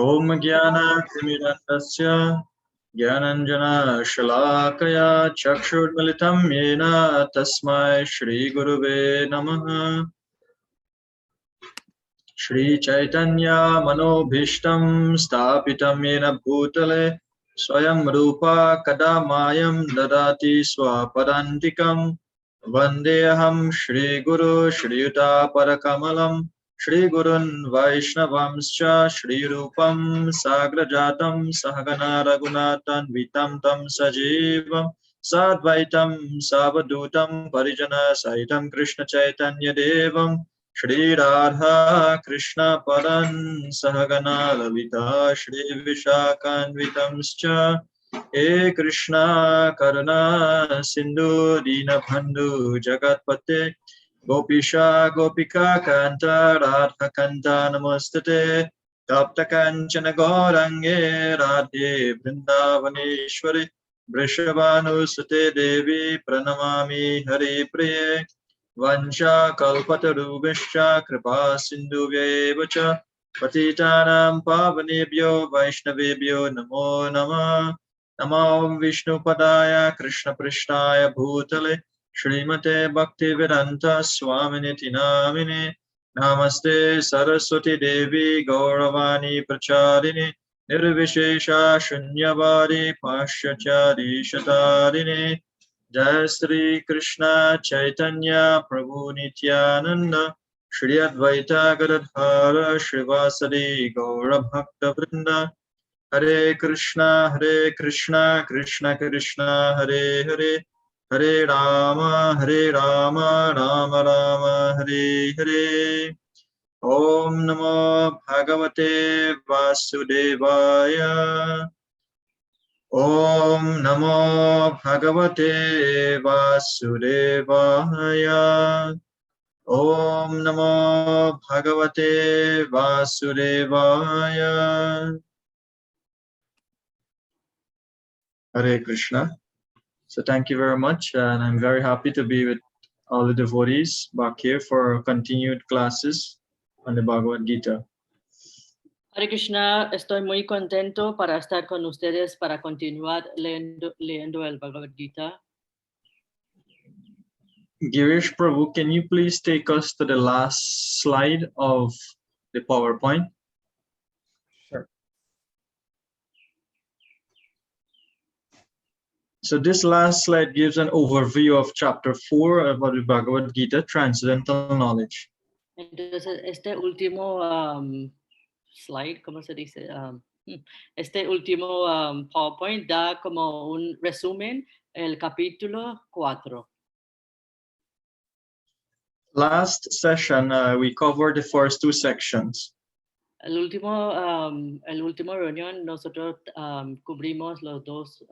Om Jnana Timirandasya Jnananjana Shalakaya Chakshurmilitam Yena Tasmai Shri Guruve Namaha Shri Chaitanya Manobhishtam Stapitam Yena Bhutale Swayam Rupa Kadamayam Dadati Swapadantikam Vandeham Shri Guru Shri Yuta Parakamalam Shri Gurun Vaishnavamscha Shri Rupam Sagrajatam Sahagana Raghunatan Vitam Tam Sajivam Sadvaitam Savadutam Parijana Saitam Krishna Chaitanya Devam Shri Radha Krishna Padan Sahagana Lalita Shri Vishakanvitamscha He Krishna Karuna Sindhu Dinabandhu Jagatpate Gopisha Gopika Kanta Radha Kanta Namastate Tapta Kanchana Gaurange Radhe Vrindavaneshwari Vrishabhanusate Devi Pranamami Hari Priye Vansha Kalpatarubhishya Kripa Sindhuvya Cha Patitanam Pavanebhyo Vaishnavebhyo Namo Namah Namo Vishnu Padaya Krishna Prishnaya Bhutale Srimate Bhaktivedanta Swaminiti Namine Namaste Saraswati Devi Gauravani Pracharini Nirvishesha Shunyavadi Pashyachari Shatarini Jai Sri Krishna Chaitanya Prabhu Nityananda Shri Advaita Gadadhara Shrivasadi Gaura Bhakta Vrinda Hare Krishna Krishna Krishna Hare Hare Hare Rama Rama Rama Hare Hare Om Namo Bhagavate Vasudevaya Om Namo Bhagavate Vasudevaya Om Namo Bhagavate Vasudevaya Hare Krishna. So thank you very much, and I'm very happy to be with all the devotees back here for continued classes on the Bhagavad Gita. Hare Krishna, estoy muy contento para estar con ustedes para continuar leyendo el Bhagavad Gita. Girish Prabhu, can you please take us to the last slide of the PowerPoint? Sure. So this last slide gives an overview of chapter 4 of the Bhagavad Gita, Transcendental Knowledge. Entonces, este último slide, ¿cómo se dice? Este último PowerPoint da como un resumen el capítulo 4. Last session, we covered the first two sections. El último reunión nosotros cubrimos los dos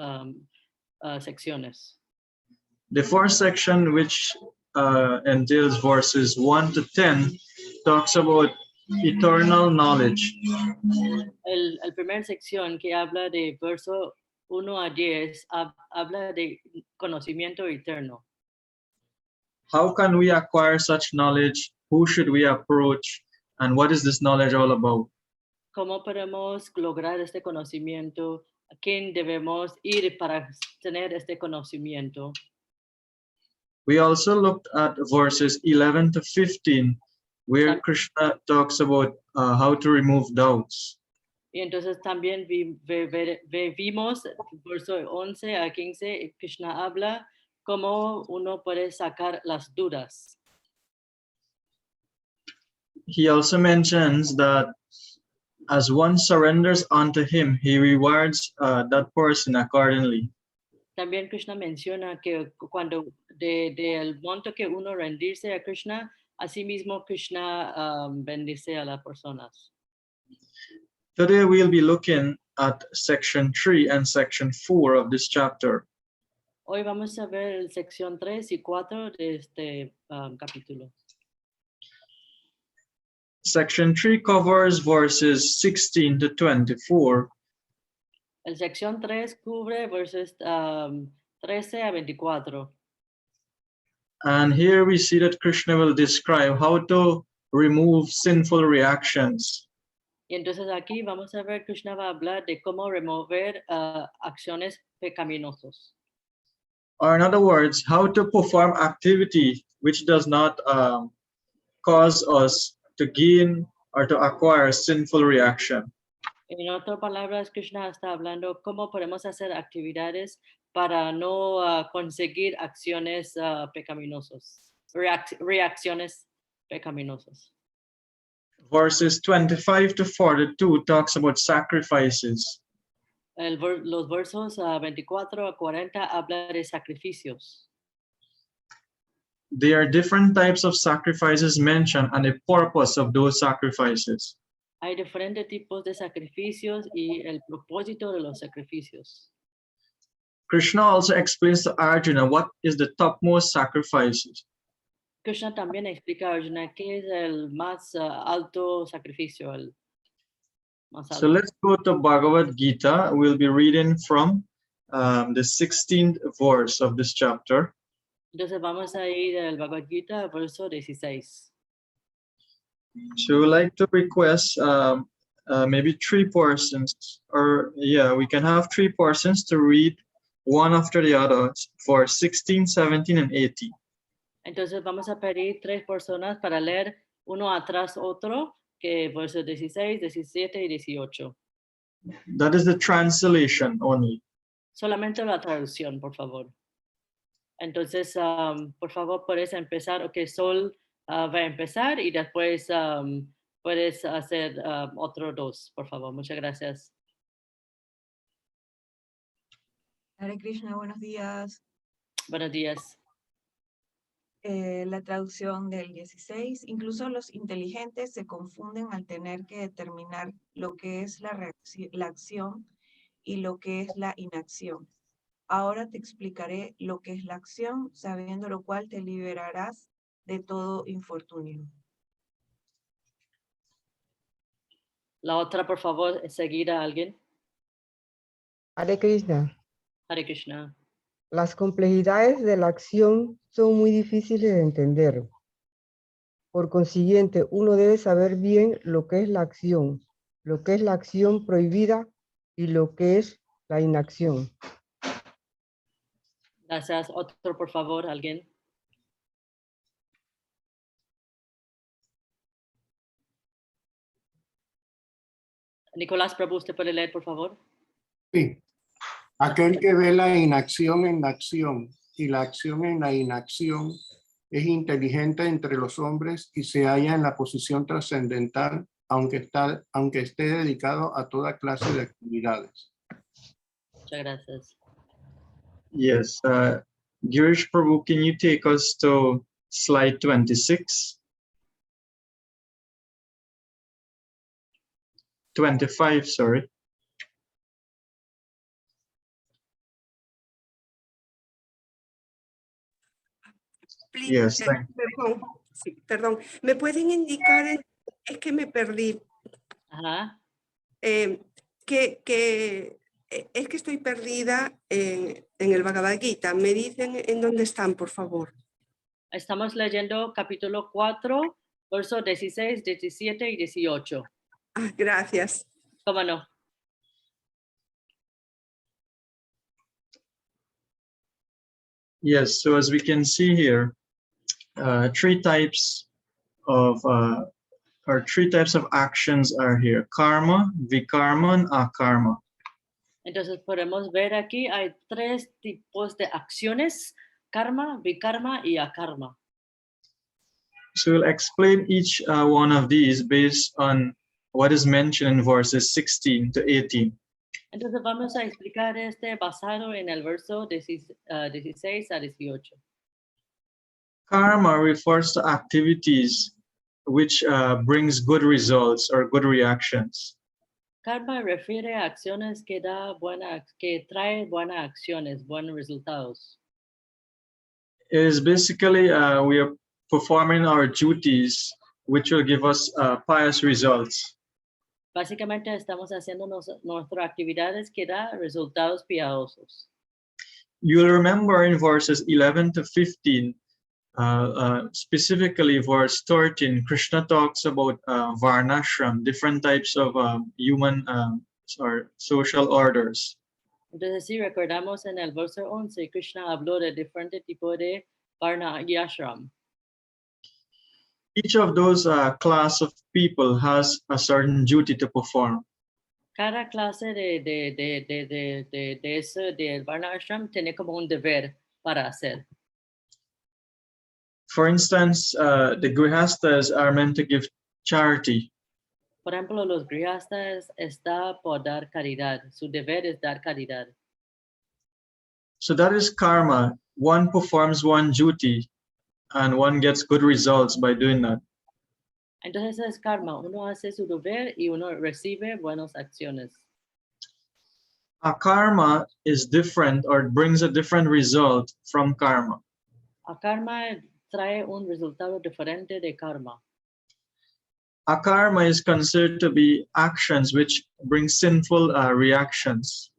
secciones. The first section, which entails verses 1 to 10, talks about eternal knowledge. El primer sección que habla de verso 1 a 10 habla de conocimiento eterno. How can we acquire such knowledge? Who should we approach? And what is this knowledge all about? ¿Cómo podemos lograr este conocimiento? ¿A quién debemos ir para tener este conocimiento? We also looked at verses 11 to 15, where Krishna talks about how to remove doubts. Y entonces también vimos verso 11 a 15, Krishna habla cómo uno puede sacar las dudas. He also mentions that as one surrenders unto him, he rewards that person accordingly. También Krishna menciona que cuando del monto que uno rendirse a Krishna, asimismo Krishna bendice a las personas. Today we'll be looking at section 3 and section 4 of this chapter. Hoy vamos a ver el sección 3 y 4 de este capítulo. Section 3 covers verses 16 to 24. El sección 3 cubre versos 13 a 24. And here we see that Krishna will describe how to remove sinful reactions. Y entonces aquí vamos a ver, Krishna va a hablar de cómo remover acciones pecaminosos. Or in other words, how to perform activity which does not cause us to gain or to acquire sinful reaction. En otras palabras, Krishna está hablando cómo podemos hacer actividades para no conseguir acciones pecaminosas, reacciones pecaminosas. Verses 25 to 42 talks about sacrifices. Los versos 24 a 40 habla de sacrificios. There are different types of sacrifices mentioned and the purpose of those sacrifices. Hay diferentes tipos de sacrificios y el propósito de los sacrificios. Krishna also explains to Arjuna what is the topmost sacrifices. Krishna también explica a Arjuna qué es el más alto sacrificio. El más alto. So let's go to Bhagavad Gita. We'll be reading from the 16th verse of this chapter. Entonces vamos a ir al Bhagavad Gita, verso 16. So we'd like to request maybe 3 persons, or yeah, we can have 3 persons to read one after the other for 16, 17, and 18. Entonces vamos a pedir 3 personas para leer uno atrás otro, que versos 16, 17 y 18. That is the translation only. Solamente la traducción, por favor. Entonces, por favor, puedes empezar. Ok, Sol va a empezar y después puedes hacer otro 2, por favor. Muchas gracias. Hare Krishna, buenos días. Buenos días. La traducción del 16. Incluso los inteligentes se confunden al tener que determinar lo que es la acción y lo que es la inacción. Ahora te explicaré lo que es la acción, sabiendo lo cual te liberarás de todo infortunio. La otra, por favor, seguir a alguien. Hare Krishna. Hare Krishna. Las complejidades de la acción son muy difíciles de entender. Por consiguiente, uno debe saber bien lo que es la acción prohibida y lo que es la inacción. Gracias. Otro, por favor, alguien. Nicolás Prabhu, ¿usted puede leer, por favor? Sí. Aquel que ve la inacción en la acción y la acción en la inacción es inteligente entre los hombres y se halla en la posición trascendental, aunque esté dedicado a toda clase de actividades. Muchas gracias. Yes. Girish Prabhu, can you take us to slide 26? 25, sorry. Yes, thank you. Perdón, ¿me pueden indicar? Es que me perdí. Ajá. Es que estoy perdida en el Bhagavad Gita. ¿Me dicen en dónde están, por favor? Estamos leyendo capítulo 4, versos 16, 17 y 18. Ah, gracias. ¿Cómo no? Yes, so as we can see here, 3 types of actions are here: karma, vikarma, and akarma. Entonces podemos ver aquí hay 3 tipos de acciones: karma, vikarma y akarma. So we'll explain each one of these based on what is mentioned in verses 16 to 18. Entonces vamos a explicar basado en el verso 16 a 18. Karma refers to activities which brings good results or good reactions. Karma refiere a acciones que trae buenas acciones, buenos resultados. It is basically we are performing our duties which will give us pious results. Básicamente estamos haciendo nuestras actividades que da resultados piadosos. You'll remember in verses 11 to 15, Specifically, verse 13, Krishna talks about varnashram, different types of human or social orders. Entonces, si recordamos en el verso 11, Krishna habló de diferentes tipos de varna y ashram. Each of those class of people has a certain duty to perform. Cada clase de eso, del varna ashram, tiene como un deber para hacer. For instance, the grihastas are meant to give charity. Por ejemplo, los grihastas está por dar caridad. Su deber es dar caridad. So that is karma. One performs one duty and one gets good results by doing that. Entonces es karma. Uno hace su deber y uno recibe buenas acciones. A karma is different or brings a different result from karma. A karma trae un resultado diferente de karma. A karma is considered to be actions which bring sinful reactions.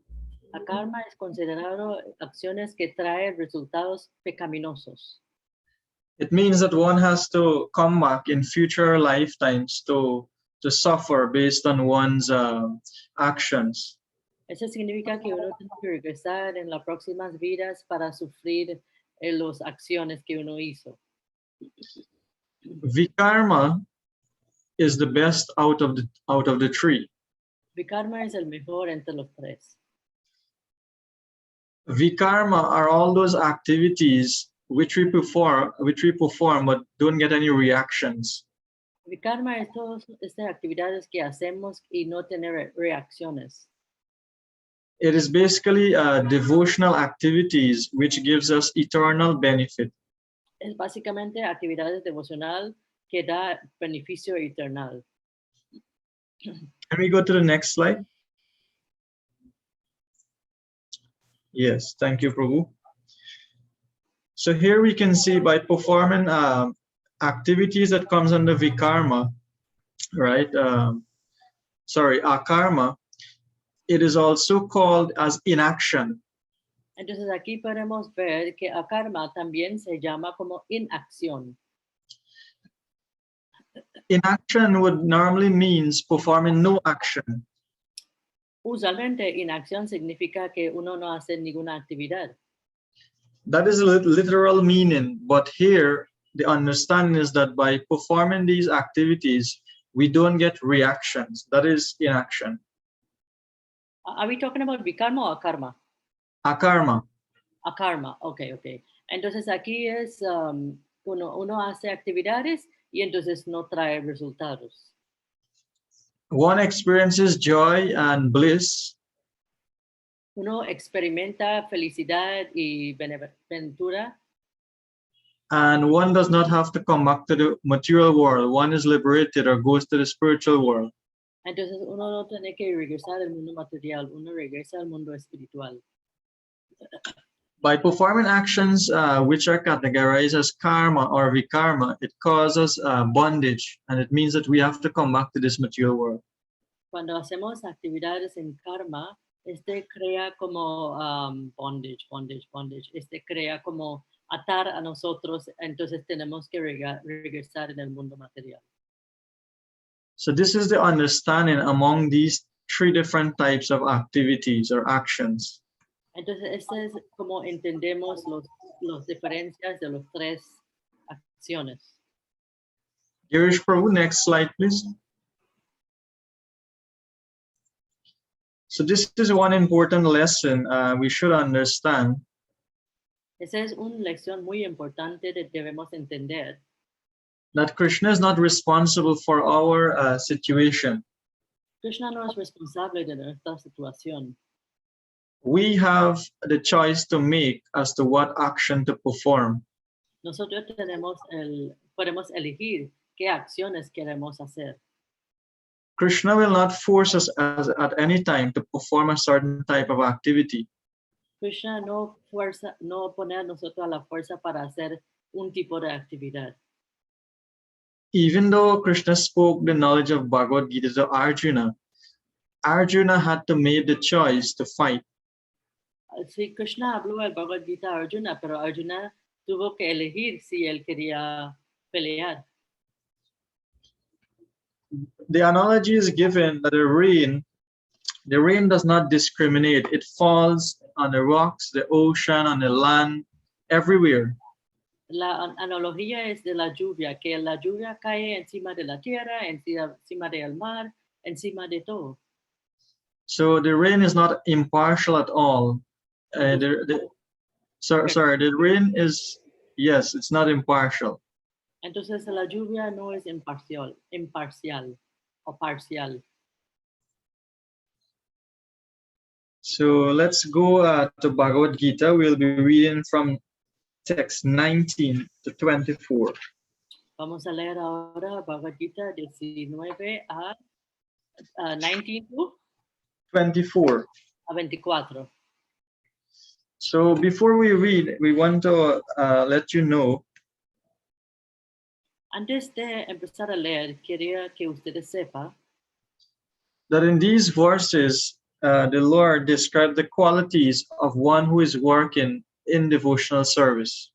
A karma es considerado acciones que traen resultados pecaminosos. It means that one has to come back in future lifetimes to suffer based on one's actions. Eso significa que uno tiene que regresar en las próximas vidas para sufrir las acciones que uno hizo. Vikarma is the best out of the three. Vikarma es el mejor entre los tres. Vikarma are all those activities which we perform but don't get any reactions. Vikarma es todas estas actividades que hacemos y no tener reacciones. It is basically devotional activities which gives us eternal benefit. Es básicamente actividades devocional que da beneficio eternal. Can we go to the next slide? Yes, thank you, Prabhu. So here we can see by performing activities that comes under vikarma, right? Akarma, it is also called as inaction. Entonces aquí podemos ver que akarma también se llama como inacción. Inaction would normally means performing no action. Usualmente inacción significa que uno no hace ninguna actividad. That is a literal meaning, but here the understanding is that by performing these activities, we don't get reactions. That is inaction. Are we talking about vikarma o akarma? Akarma. Akarma, okay. Entonces aquí es uno hace actividades y entonces no trae resultados. One experiences joy and bliss. Uno experimenta felicidad y ventura. And one does not have to come back to the material world. One is liberated or goes to the spiritual world. Entonces uno no tiene que regresar al mundo material, uno regresa al mundo espiritual. By performing actions which are categorized as karma or vikarma, it causes bondage, and it means that we have to come back to this material world. Cuando hacemos actividades en karma, crea como bondage. Crea como atar a nosotros, entonces tenemos que regresar en el mundo material. So this is the understanding among these three different types of activities or actions. Entonces, es como entendemos las diferencias de las tres acciones. Girish Prabhu, next slide, please. So this is one important lesson we should understand. Esa es una lección muy importante que debemos entender. That Krishna is not responsible for our situation. Krishna no es responsable de nuestra situación. We have the choice to make as to what action to perform. Nosotros podemos elegir qué acciones queremos hacer. Krishna will not force us at any time to perform a certain type of activity. Krishna no pone a nosotros a la fuerza para hacer un tipo de actividad. Even though Krishna spoke the knowledge of Bhagavad Gita to Arjuna, Arjuna had to make the choice to fight. Sí, Krishna habló del Bhagavad Gita a Arjuna, pero Arjuna tuvo que elegir si él quería pelear. The analogy is given that the rain does not discriminate. It falls on the rocks, the ocean, on the land, everywhere. La analogía es de la lluvia, que la lluvia cae encima de la tierra, encima del mar, encima de todo. So the rain is not impartial at all. The rain is, yes, it's not impartial. Entonces la lluvia no es imparcial o parcial. So let's go to Bhagavad Gita. We'll be reading from text 19 to 24. Vamos a leer ahora Bhagavad Gita 19 a 19 to 24. a 24. So before we read, we want to let you know Antes de empezar a leer, quería que ustedes sepan that in these verses, the Lord described the qualities of one who is working in devotional service.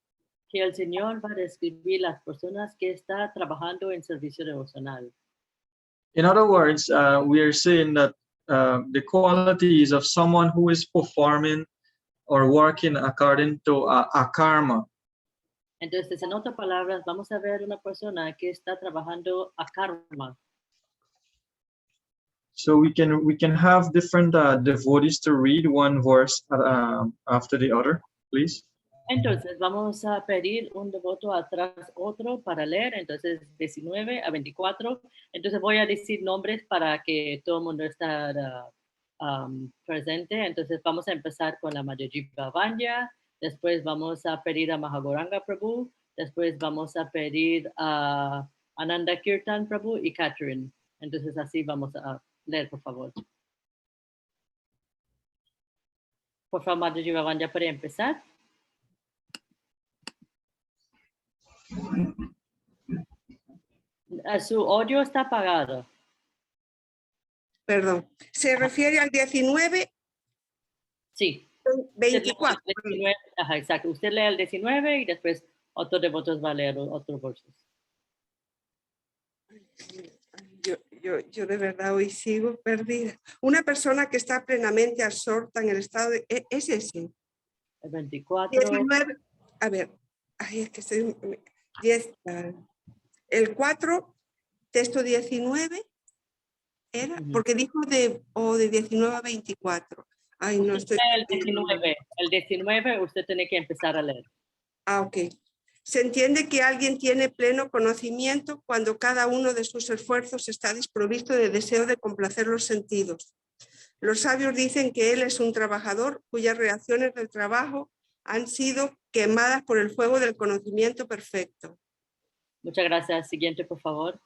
que el Señor va a describir las personas que están trabajando en servicio devocional. In other words, we are saying that the qualities of someone who is performing or working according to a karma. Entonces, en otras palabras, vamos a ver una persona que está trabajando a karma. So we can have different devotees to read one verse after the other, please. Entonces, vamos a pedir un devoto atrás otro para leer. Entonces, 19 a 24. Entonces, voy a decir nombres para que todo el mundo esté presente. Entonces, vamos a empezar con la Madhyajiva Vanya. Después vamos a pedir a Mahagoranga Prabhu. Después vamos a pedir a Ananda Kirtan Prabhu y Catherine. Entonces, así vamos a leer, por favor. Por favor, Madhyajiva Vanya, para empezar. Su audio está apagado. Perdón. ¿Se refiere al 19? Sí. 24. 19, ajá, exacto. Usted lee el 19 y después otro de vosotros va a leer otros versos. Yo de verdad hoy sigo perdida. Una persona que está plenamente absorta en el estado de... ¿Es ese? El 24. 19. A ver. Ay, es que estoy... 10, el 4, texto 19, ¿era? Porque dijo de 19 a 24. Ay, no estoy... El 19 usted tiene que empezar a leer. Ah, ok. Se entiende que alguien tiene pleno conocimiento cuando cada uno de sus esfuerzos está desprovisto de deseo de complacer los sentidos. Los sabios dicen que él es un trabajador cuyas reacciones del trabajo han sido quemadas por el fuego del conocimiento perfecto. Muchas gracias. Siguiente, por favor.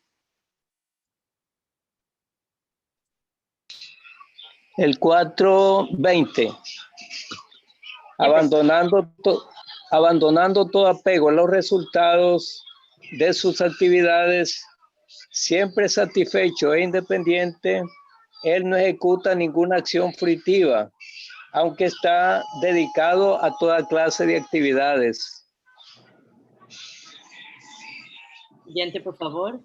El 4:20. Abandonando todo apego a los resultados de sus actividades, siempre satisfecho e independiente, él no ejecuta ninguna acción fructífera, aunque está dedicado a toda clase de actividades. Siguiente, por favor.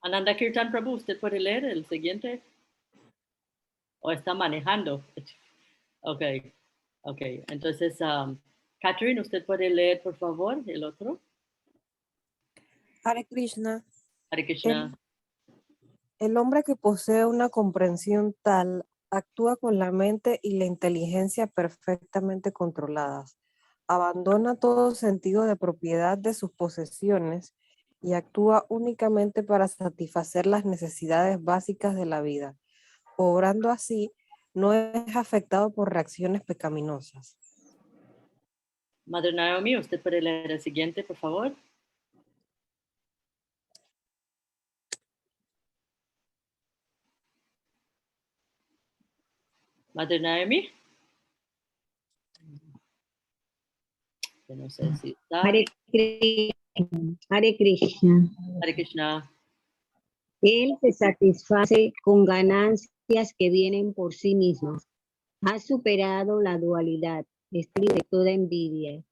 Ananda Kirtan Prabhu, ¿usted puede leer el siguiente? ¿O está manejando? Ok. Entonces, Catherine, ¿usted puede leer, por favor, el otro? Hare Krishna. Hare Krishna. El hombre que posee una comprensión tal actúa con la mente y la inteligencia perfectamente controladas. Abandona todo sentido de propiedad de sus posesiones y actúa únicamente para satisfacer las necesidades básicas de la vida. Obrando así, no es afectado por reacciones pecaminosas. Madre Naomi, ¿usted puede leer el siguiente, por favor? Madre Naomi. Yo no sé si está. Hare Krishna. Hare Krishna. Hare Krishna. Él se satisface con ganancias que vienen por sí mismas. Ha superado la dualidad, es libre de toda envidia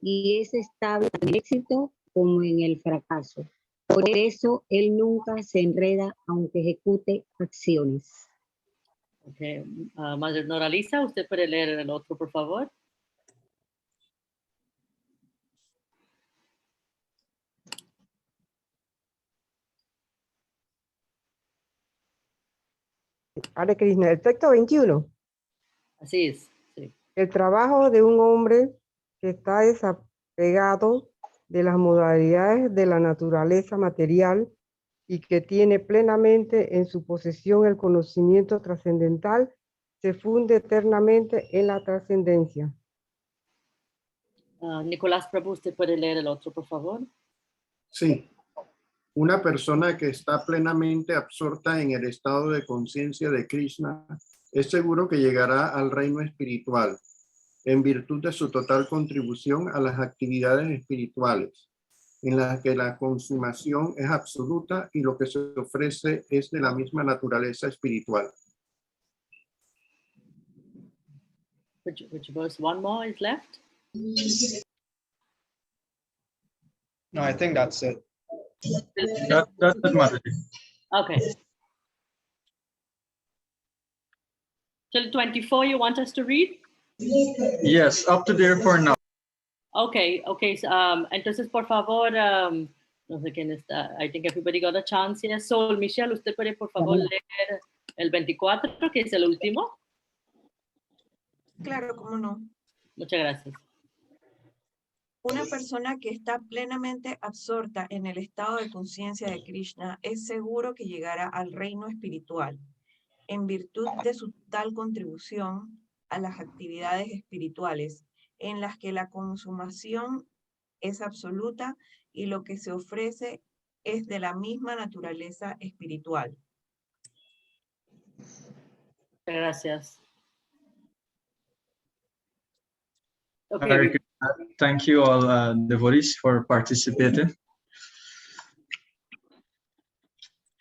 y es estable tanto en el éxito como en el fracaso. Por eso él nunca se enreda aunque ejecute acciones. Okay. Madre Noralisa, ¿usted puede leer el otro, por favor? Hare Krishna, el texto 21. Así es, sí. El trabajo de un hombre que está desapegado de las modalidades de la naturaleza material y que tiene plenamente en su posesión el conocimiento trascendental, se funde eternamente en la trascendencia. Nicolás Prabhu, ¿usted puede leer el otro, por favor? Sí. Una persona que está plenamente absorta en el estado de conciencia de Krishna es seguro que llegará al reino espiritual en virtud de su total contribución a las actividades espirituales, en las que la consumación es absoluta y lo que se ofrece es de la misma naturaleza espiritual. Which verse? One more is left? No, I think that's it. That's it, Mataji. Okay. Till 24, you want us to read? Yes, up to there for now. Okay, okay. So, entonces, por favor, no sé quién está. I think everybody got a chance. Yes. Sol, Michelle, ¿usted puede, por favor, leer el 24, que es el último? Claro, cómo no. Muchas gracias. Una persona que está plenamente absorta en el estado de conciencia de Krishna es seguro que llegará al reino espiritual, en virtud de su tal contribución a las actividades espirituales, en las que la consumación es absoluta y lo que se ofrece es de la misma naturaleza espiritual. Gracias. Okay. Hare Krishna. Thank you all devotees for participating.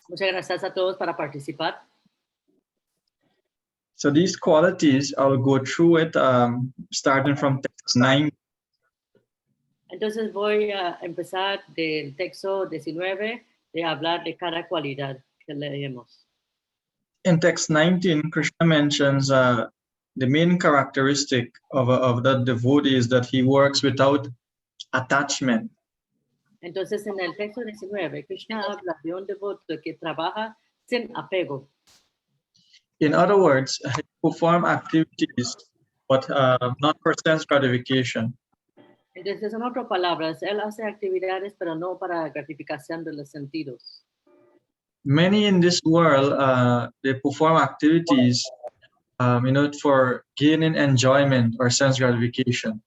Muchas gracias a todos para participar. So these qualities, I'll go through it starting from text 9. Entonces voy a empezar del texto 19 de hablar de cada cualidad que leemos. In text 19, Krishna mentions the main characteristic of that devotee is that he works without attachment. Entonces en el texto 19, Krishna habla de un devoto que trabaja sin apego. In other words, he performs activities, but not for sense gratification. Entonces, en otras palabras, él hace actividades, pero no para gratificación de los sentidos. Many in this world, they perform activities, for gaining enjoyment or sense gratification.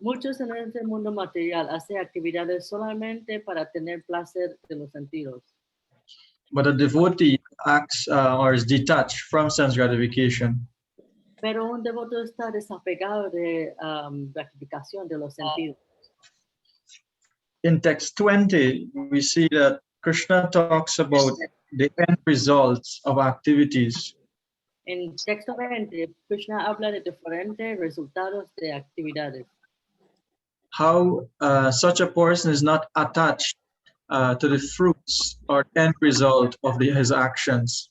Muchos en este mundo material hacen actividades solamente para tener placer de los sentidos. But a devotee acts or is detached from sense gratification. Pero un devoto está desapegado de gratificación de los sentidos. In text 20, we see that Krishna talks about the end results of activities. En texto 20, Krishna habla de diferentes resultados de actividades. How such a person is not attached to the fruits or end result of his actions.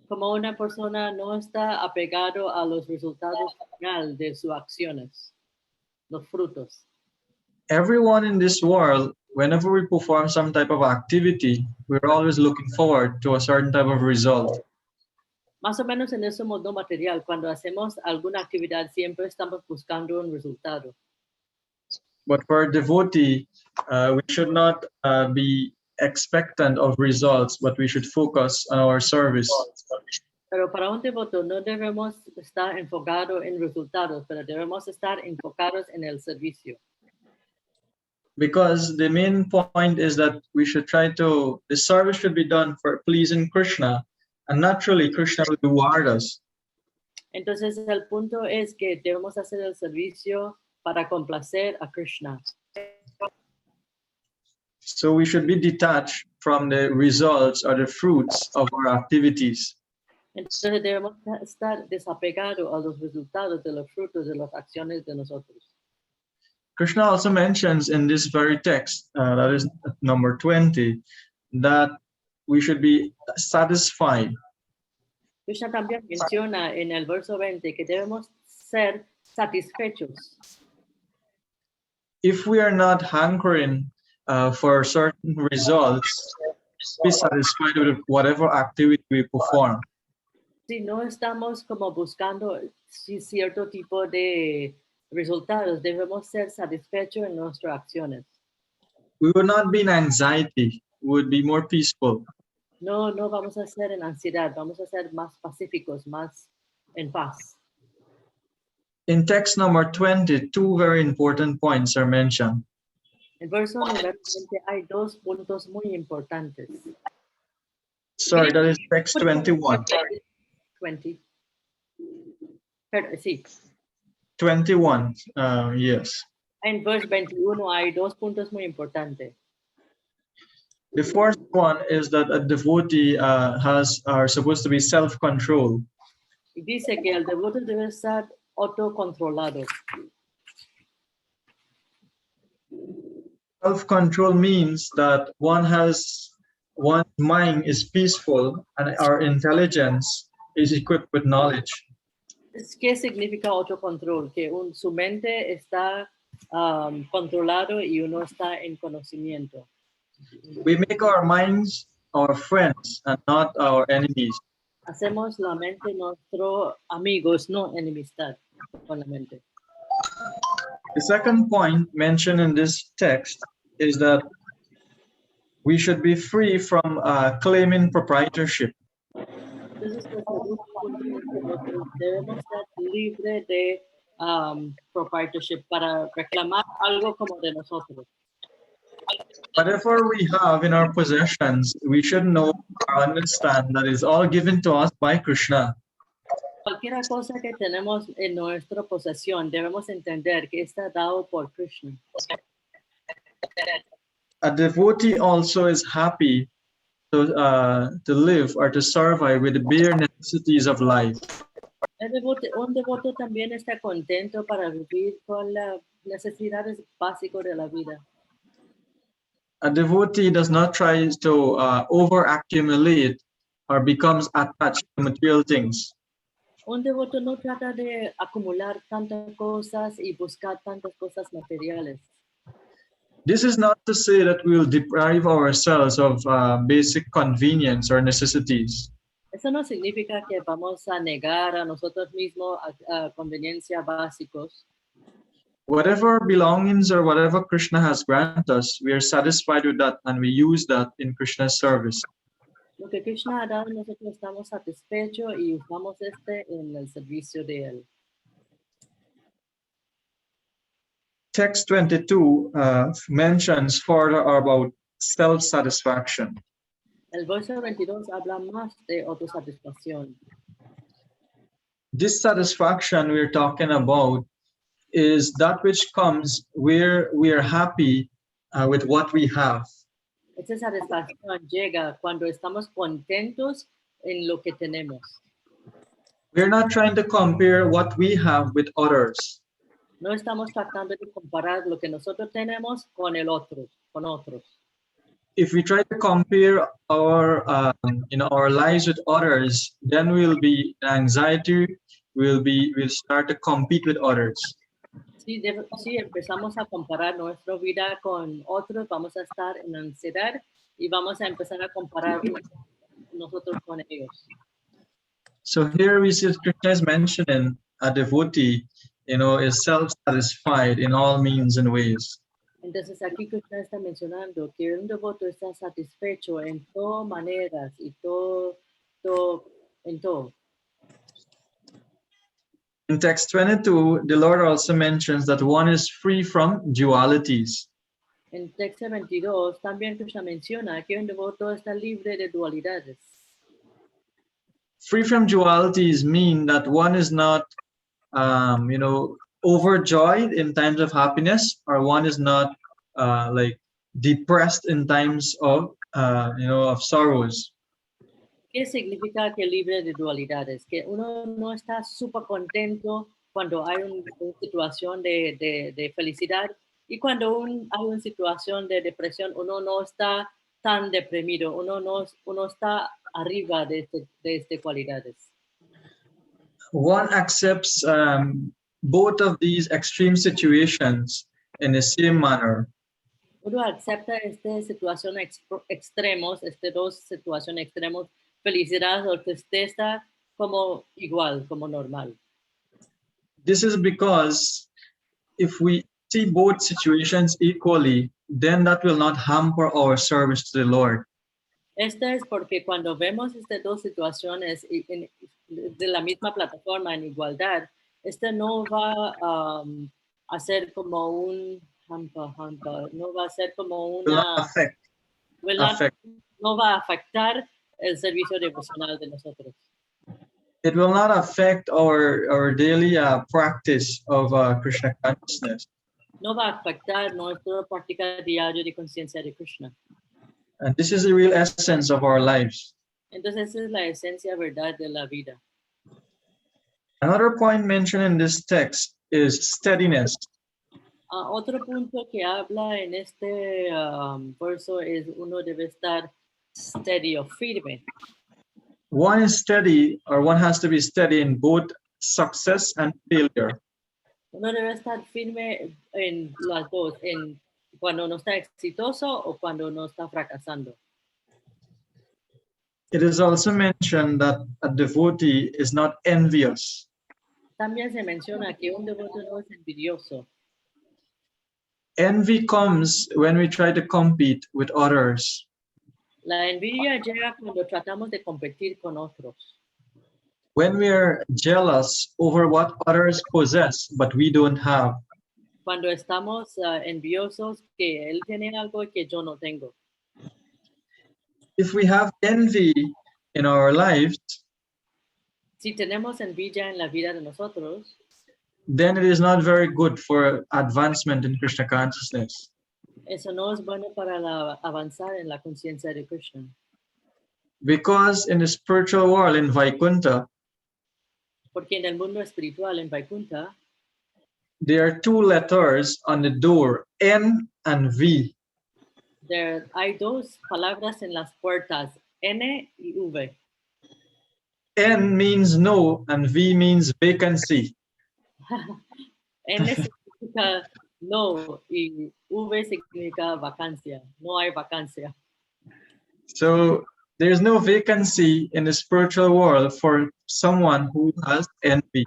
Como una persona no está apegado a los resultados final de sus acciones, los frutos. Everyone in this world, whenever we perform some type of activity, we're always looking forward to a certain type of result. Más o menos en ese mundo material, cuando hacemos alguna actividad, siempre estamos buscando un resultado. But for a devotee, we should not be expectant of results, but we should focus on our service. Pero para un devoto no debemos estar enfocados en resultados, pero debemos estar enfocados en el servicio. Because the main point is that we should the service should be done for pleasing Krishna, and naturally Krishna will reward us. Entonces el punto es que debemos hacer el servicio para complacer a Krishna. So we should be detached from the results or the fruits of our activities. Entonces debemos estar desapegados a los resultados de los frutos de las acciones de nosotros. Krishna also mentions in this very text, that is number 20, that we should be satisfied. Krishna también menciona en el verso 20 que debemos ser satisfechos. If we are not hankering for certain results, be satisfied with whatever activity we perform. Si no estamos como buscando cierto tipo de resultados, debemos ser satisfechos en nuestras acciones. We will not be in anxiety, we would be more peaceful. No vamos a ser en ansiedad, vamos a ser más pacíficos, más en paz. In text number 20, two very important points are mentioned. En verso número 20 hay dos puntos muy importantes. Sorry, that is text 21. 20. Pero, sí. 21, yes. En verso 21 hay dos puntos muy importantes. The first one is that a devotee are supposed to be self-controlled. Y dice que el devoto debe estar autocontrolado. Self-control means that one's mind is peaceful and our intelligence is equipped with knowledge. ¿Qué significa autocontrol? Que su mente está controlado y uno está en conocimiento. We make our minds our friends and not our enemies. Hacemos la mente nuestros amigos, no enemistad con la mente. The second point mentioned in this text is that we should be free from claiming proprietorship. Entonces, debemos ser libres de proprietorship para reclamar algo como de nosotros. Whatever we have in our possessions, we should know or understand that is all given to us by Krishna. Cualquier cosa que tenemos en nuestra posesión, debemos entender que está dado por Krishna. A devotee also is happy to live or to survive with the bare necessities of life. Un devoto también está contento para vivir con las necesidades básicas de la vida. A devotee does not try to over-accumulate or becomes attached to material things. Un devoto no trata de acumular tantas cosas y buscar tantas cosas materiales. This is not to say that we will deprive ourselves of basic convenience or necessities. Eso no significa que vamos a negar a nosotros mismos a conveniencias básicos. Whatever belongings or whatever Krishna has granted us, we are satisfied with that and we use that in Krishna's service. Lo que Krishna ha dado, nosotros estamos satisfechos y usamos en el servicio de él. Text 22 mentions further about self-satisfaction. El verso 22 habla más de autosatisfacción. This satisfaction we're talking about is that which comes where we are happy with what we have. Esa satisfacción llega cuando estamos contentos en lo que tenemos. We're not trying to compare what we have with others. No estamos tratando de comparar lo que nosotros tenemos con con otros. If we try to compare our our lives with others, then we'll be in anxiety. We'll start to compete with others. Si empezamos a comparar nuestra vida con otros, vamos a estar en ansiedad y vamos a empezar a comparar nosotros con ellos. So here we see Krishna is mentioning a devotee, is self-satisfied in all means and ways. Entonces aquí Krishna está mencionando que un devoto está satisfecho en todas maneras y en todo. In text 22, the Lord also mentions that one is free from dualities. En texto 22 también Krishna menciona que un devoto está libre de dualidades. Free from dualities mean that one is not, overjoyed in times of happiness, or one is not depressed in times of of sorrows. ¿Qué significa que libre de dualidades? Que uno no está súper contento cuando hay una situación de felicidad y cuando hay una situación de depresión, uno no está tan deprimido, uno está arriba de estas cualidades. One accepts both of these extreme situations in the same manner. Uno acepta esta situación extremos, dos situaciones extremos, felicidad o tristeza como igual, como normal. This is because if we see both situations equally, then that will not hamper our service to the Lord. Esto es porque cuando vemos estas dos situaciones de la misma plataforma en igualdad, no va a ser como un no va a ser como Will una not affect. no va a afectar el servicio devocional de nosotros. It will not affect our daily practice of Krishna consciousness. No va a afectar nuestra práctica diaria de conciencia de Krishna. And this is the real essence of our lives. Entonces esa es la esencia verdad de la vida. Another point mentioned in this text is steadiness. Otro punto que habla en este verso es uno debe estar steady o firme. One is steady, or one has to be steady in both success and failure. Uno debe estar firme en las dos, en cuando uno está exitoso o cuando uno está fracasando. It is also mentioned that a devotee is not envious. También se menciona que un devoto no es envidioso. Envy comes when we try to compete with others. La envidia llega cuando tratamos de competir con otros. When we are jealous over what others possess, but we don't have. Cuando estamos envidiosos que él tiene algo que yo no tengo. If we have envy in our lives, Si tenemos envidia en la vida de nosotros, then it is not very good for advancement in Krishna consciousness. eso no es bueno para avanzar en la conciencia de Krishna. Because in the spiritual world, in Vaikuntha, Porque en el mundo espiritual, en Vaikuntha, there are two letters on the door, N and V. hay dos palabras en las puertas, N y V. N means no and V means vacancy. N significa no y V significa vacancia. No hay vacancia. So there's no vacancy in the spiritual world for someone who has envy.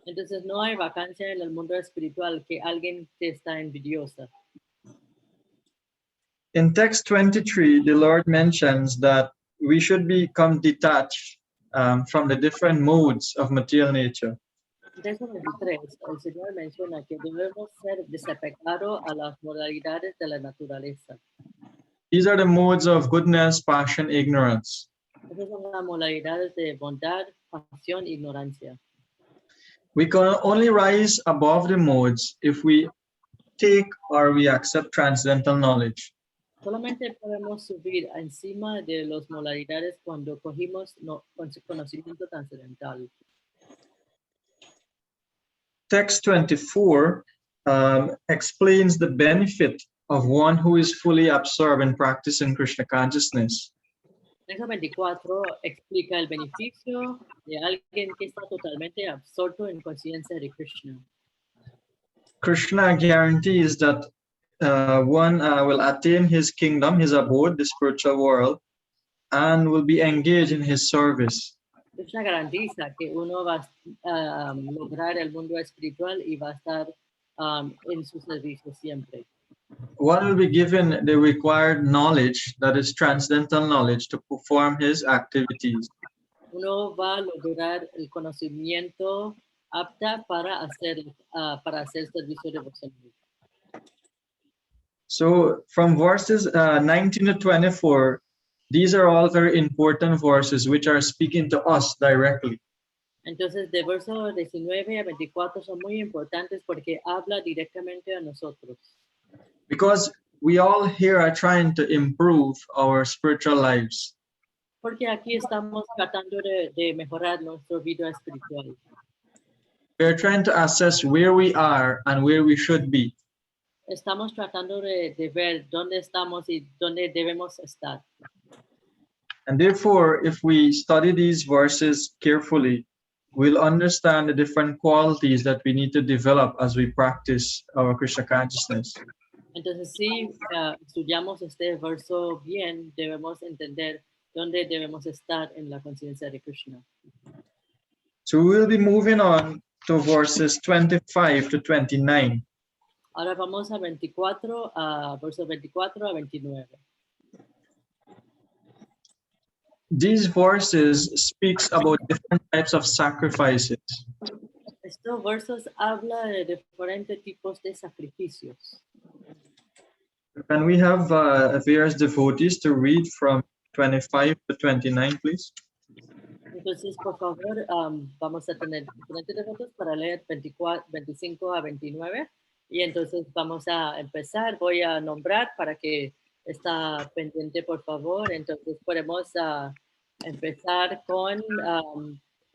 Entonces no hay vacancia en el mundo espiritual que alguien te está envidiosa. In text 23, the Lord mentions that we should become detached from the different modes of material nature. En texto 23, el Señor menciona que debemos ser desapegados a las modalidades de la naturaleza. These are the modes of goodness, passion, ignorance. Esas son las modalidades de bondad, pasión e ignorancia. We can only rise above the modes if we take or we accept transcendental knowledge. Solamente podemos subir encima de las modalidades cuando cogimos conocimiento trascendental. Text 24 explains the benefit of one who is fully absorbed in practicing Krishna consciousness. Texto 24 explica el beneficio de alguien que está totalmente absorto en conciencia de Krishna. Krishna guarantees that one will attain his kingdom, his abode, the spiritual world, and will be engaged in his service. Krishna garantiza que uno va a lograr el mundo espiritual y va a estar en su servicio siempre. One will be given the required knowledge, that is transcendental knowledge, to perform his activities. Uno va a lograr el conocimiento apta para hacer servicio devocional. So from verses 19 to 24, these are all very important verses which are speaking to us directly. Entonces, de verso 19 a 24 son muy importantes porque habla directamente a nosotros. Because we all here are trying to improve our spiritual lives. Porque aquí estamos tratando de mejorar nuestra vida espiritual. We are trying to assess where we are and where we should be. Estamos tratando de ver dónde estamos y dónde debemos estar. And therefore, if we study these verses carefully, we'll understand the different qualities that we need to develop as we practice our Krishna consciousness. Entonces, si estudiamos este verso bien, debemos entender dónde debemos estar en la conciencia de Krishna. So we'll be moving on to verses 25 to 29. Ahora vamos a 24, versos 24 a 29. These verses speaks about different types of sacrifices. Estos versos hablan de diferentes tipos de sacrificios. Can we have various devotees to read from 25 to 29, please? Entonces, por favor, vamos a tener diferentes devotos para leer 25 a 29. Y entonces vamos a empezar. Voy a nombrar para que está pendiente, por favor. Entonces podemos empezar con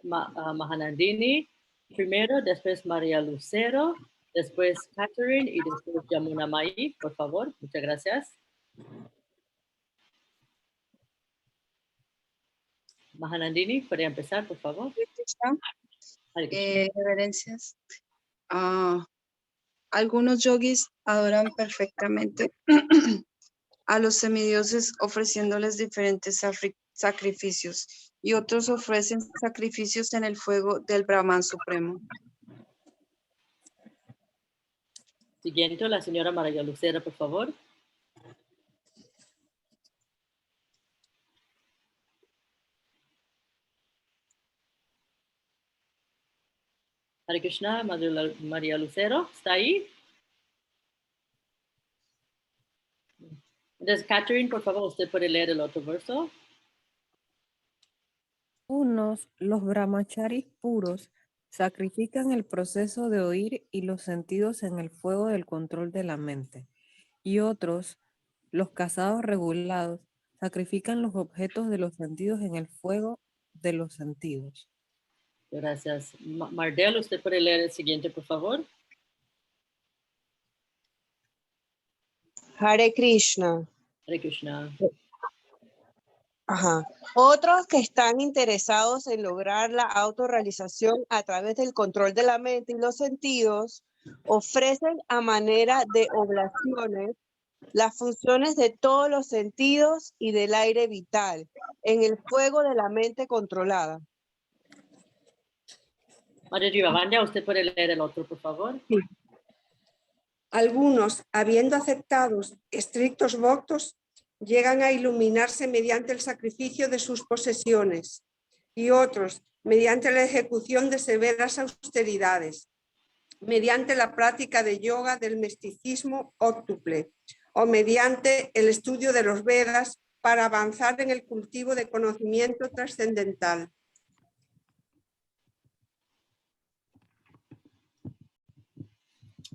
Mahanandini primero, después María Lucero, después Catherine y después Yamuna Mai, por favor. Muchas gracias. Mahanandini, ¿podría empezar, por favor? Reverencias. Algunos yogis adoran perfectamente a los semidioses ofreciéndoles diferentes sacrificios y otros ofrecen sacrificios en el fuego del Brahman Supremo. Siguiente, la señora María Lucera, por favor. Hare Krishna, María Lucero, ¿está ahí? Entonces, Catherine, por favor, usted puede leer el otro verso. Los brahmacharis puros, sacrifican el proceso de oír y los sentidos en el fuego del control de la mente. Y otros, los casados regulados, sacrifican los objetos de los sentidos en el fuego de los sentidos. Gracias. Mardel, usted puede leer el siguiente, por favor. Hare Krishna. Hare Krishna. Ajá. Otros que están interesados en lograr la autorrealización a través del control de la mente y los sentidos, ofrecen a manera de oblaciones las funciones de todos los sentidos y del aire vital en el fuego de la mente controlada. María Rivavanya, usted puede leer el otro, por favor. Sí. Algunos, habiendo aceptado estrictos votos, llegan a iluminarse mediante el sacrificio de sus posesiones, y otros, mediante la ejecución de severas austeridades, mediante la práctica de yoga del misticismo óctuple, o mediante el estudio de los Vedas para avanzar en el cultivo de conocimiento trascendental.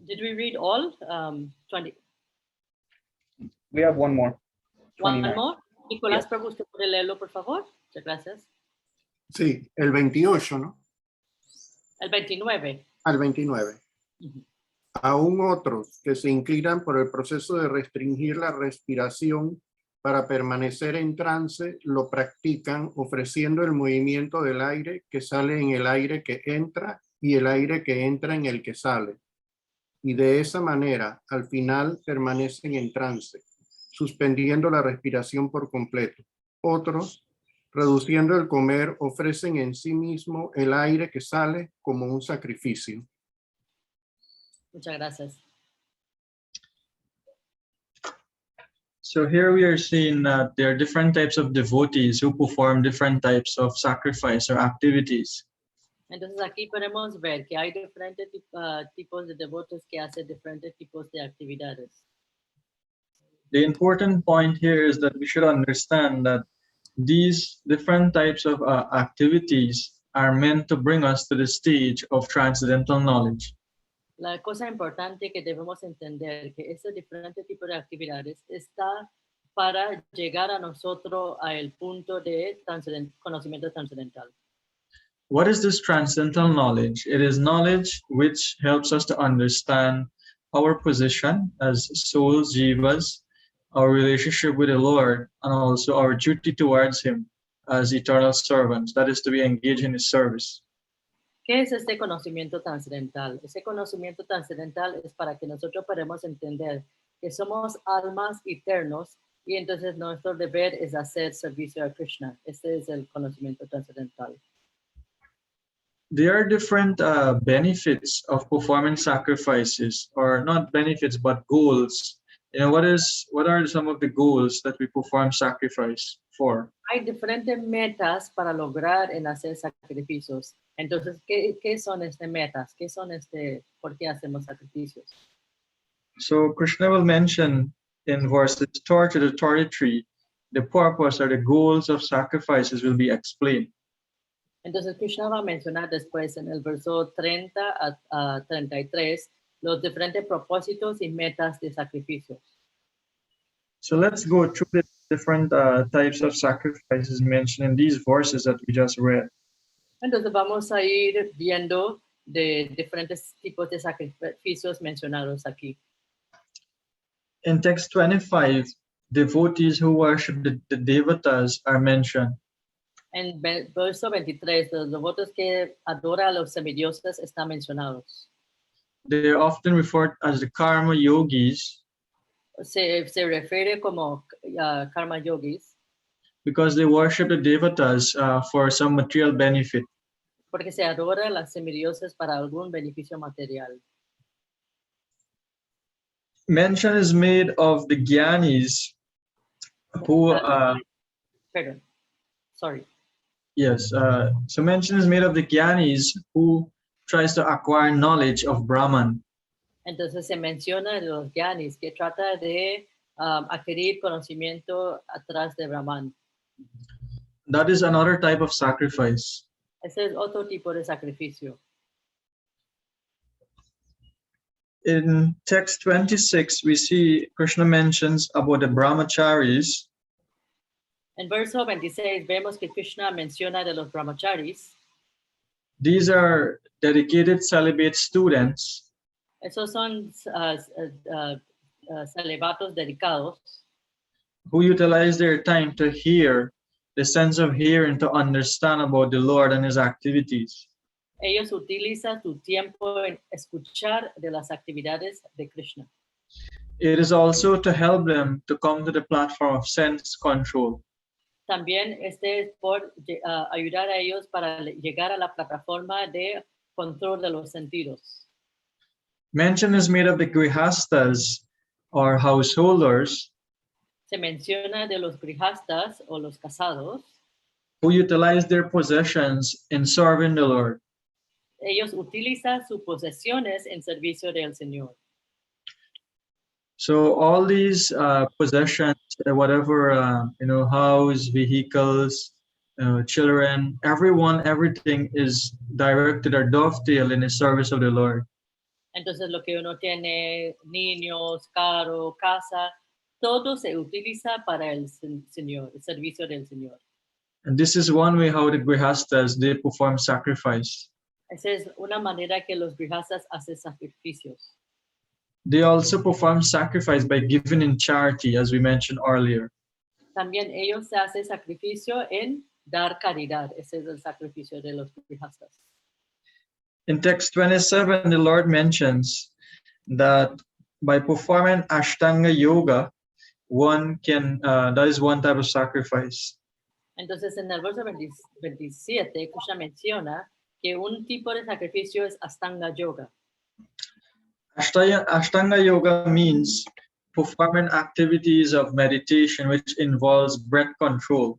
Did we read all? 20. We have one more. One 29. more. Nicolás, Prabhu, ¿usted puede leerlo, por favor? Muchas gracias. Sí, el 28, ¿no? El 29. Al 29. Aún otros que se inclinan por el proceso de restringir la respiración para permanecer en trance, lo practican ofreciendo el movimiento del aire que sale en el aire que entra y el aire que entra en el que sale. Y de esa manera, al final, permanecen en trance, suspendiendo la respiración por completo. Otros, reduciendo el comer, ofrecen en sí mismo el aire que sale como un sacrificio. Muchas gracias. So here we are seeing that there are different types of devotees who perform different types of sacrifice or activities. Entonces aquí podemos ver que hay diferentes tipos de devotos que hacen diferentes tipos de actividades. The important point here is that we should understand that these different types of activities are meant to bring us to the stage of transcendental knowledge. La cosa importante que debemos entender que ese diferente tipo de actividades está para llegar a nosotros al punto de conocimiento trascendental. What is this transcendental knowledge? It is knowledge which helps us to understand our position as souls, jivas, our relationship with the Lord, and also our duty towards Him as eternal servants, that is to be engaged in His service. ¿Qué es este conocimiento trascendental? Ese conocimiento trascendental es para que nosotros podamos entender que somos almas eternos y entonces nuestro deber es hacer servicio a Krishna. Este es el conocimiento trascendental. There are different benefits of performing sacrifices, or not benefits, but goals. You know, what are some of the goals that we perform sacrifice for? Hay diferentes metas para lograr en hacer sacrificios. Entonces, ¿qué son estas metas? ¿Qué son por qué hacemos sacrificios? So Krishna will mention in verses 30 to 33, the purpose or the goals of sacrifices will be explained. Entonces, Krishna va a mencionar después en el verso 30 a 33 los diferentes propósitos y metas de sacrificios. So let's go through the different types of sacrifices mentioned in these verses that we just read. Entonces, vamos a ir viendo de diferentes tipos de sacrificios mencionados aquí. In text 25, devotees who worship the devatas are mentioned. En verso 23, los devotos que adoran a los semidioses están mencionados. They are often referred as the karma yogis Se refiere como karma yogis because they worship the devatas for some material benefit. porque se adora a las semidioses para algún beneficio material. Mention is made of the jnanis who, Perdón, sorry. yes, so mention is made of the jnanis who tries to acquire knowledge of Brahman. Entonces se menciona de los jnanis que trata de adquirir conocimiento atrás de Brahman. That is another type of sacrifice. Ese es otro tipo de sacrificio. In text 26, we see Krishna mentions about the brahmacharis. En verso 26 vemos que Krishna menciona de los brahmacharis. These are dedicated celibate students Esos son celibatos dedicados who utilize their time to hear, the sense of hearing, to understand about the Lord and His activities. Ellos utilizan su tiempo en escuchar de las actividades de Krishna. It is also to help them to come to the platform of sense control. También es por ayudar a ellos para llegar a la plataforma de control de los sentidos. Mention is made of the grihastas or householders Se menciona de los grihastas o los casados. who utilize their possessions in serving the Lord. Ellos utilizan sus posesiones en servicio del Señor. So all these possessions, whatever, house, vehicles, children, everything is directed or dovetail in the service of the Lord. Entonces lo que uno tiene, niños, carro, casa, todo se utiliza para el Señor, el servicio del Señor. And this is one way how the grihastas, they perform sacrifice. Esa es una manera que los grihastas hacen sacrificios. They also perform sacrifice by giving in charity, as we mentioned earlier. También ellos se hacen sacrificio en dar caridad. Ese es el sacrificio de los grihastas. In text 27, the Lord mentions that by performing Ashtanga Yoga, one can, that is one type of sacrifice. Entonces, en el verso 27, Krishna menciona que un tipo de sacrificio es Astanga Yoga. Ashtanga Yoga means performing activities of meditation which involves breath control.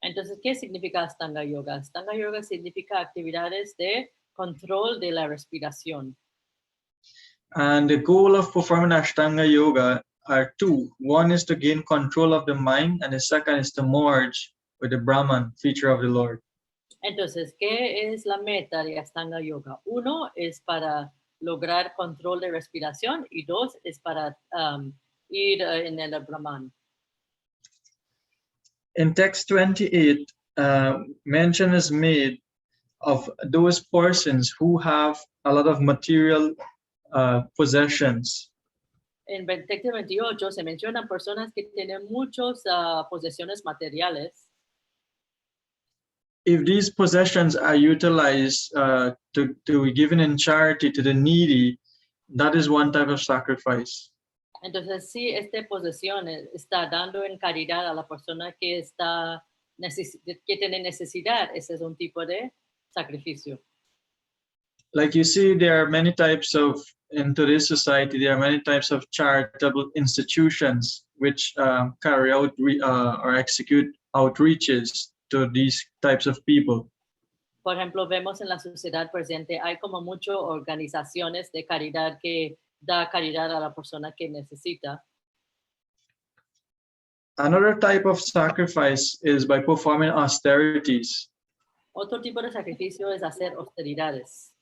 Entonces, ¿qué significa Astanga Yoga? Astanga Yoga significa actividades de control de la respiración. And the goal of performing Ashtanga Yoga are two. One is to gain control of the mind, and the second is to merge with the Brahman, feature of the Lord. Entonces, ¿qué es la meta de Astanga Yoga? Uno es para lograr control de respiración, y 2 es para ir en el Brahman. In text 28, mention is made of those persons who have a lot of material possessions. En texto 28 se mencionan personas que tienen muchas posesiones materiales. If these possessions are utilized to be given in charity to the needy, that is one type of sacrifice. Entonces, si esta posesión está dando en caridad a la persona que tiene necesidad, ese es un tipo de sacrificio. Like you see, there are many types of, in today's society, there are many types of charitable institutions which carry out or execute outreaches to these types of people. Por ejemplo, vemos en la sociedad presente, hay como muchas organizaciones de caridad que da caridad a la persona que necesita. Another type of sacrifice is by performing austerities. Otro tipo de sacrificio es hacer austeridades.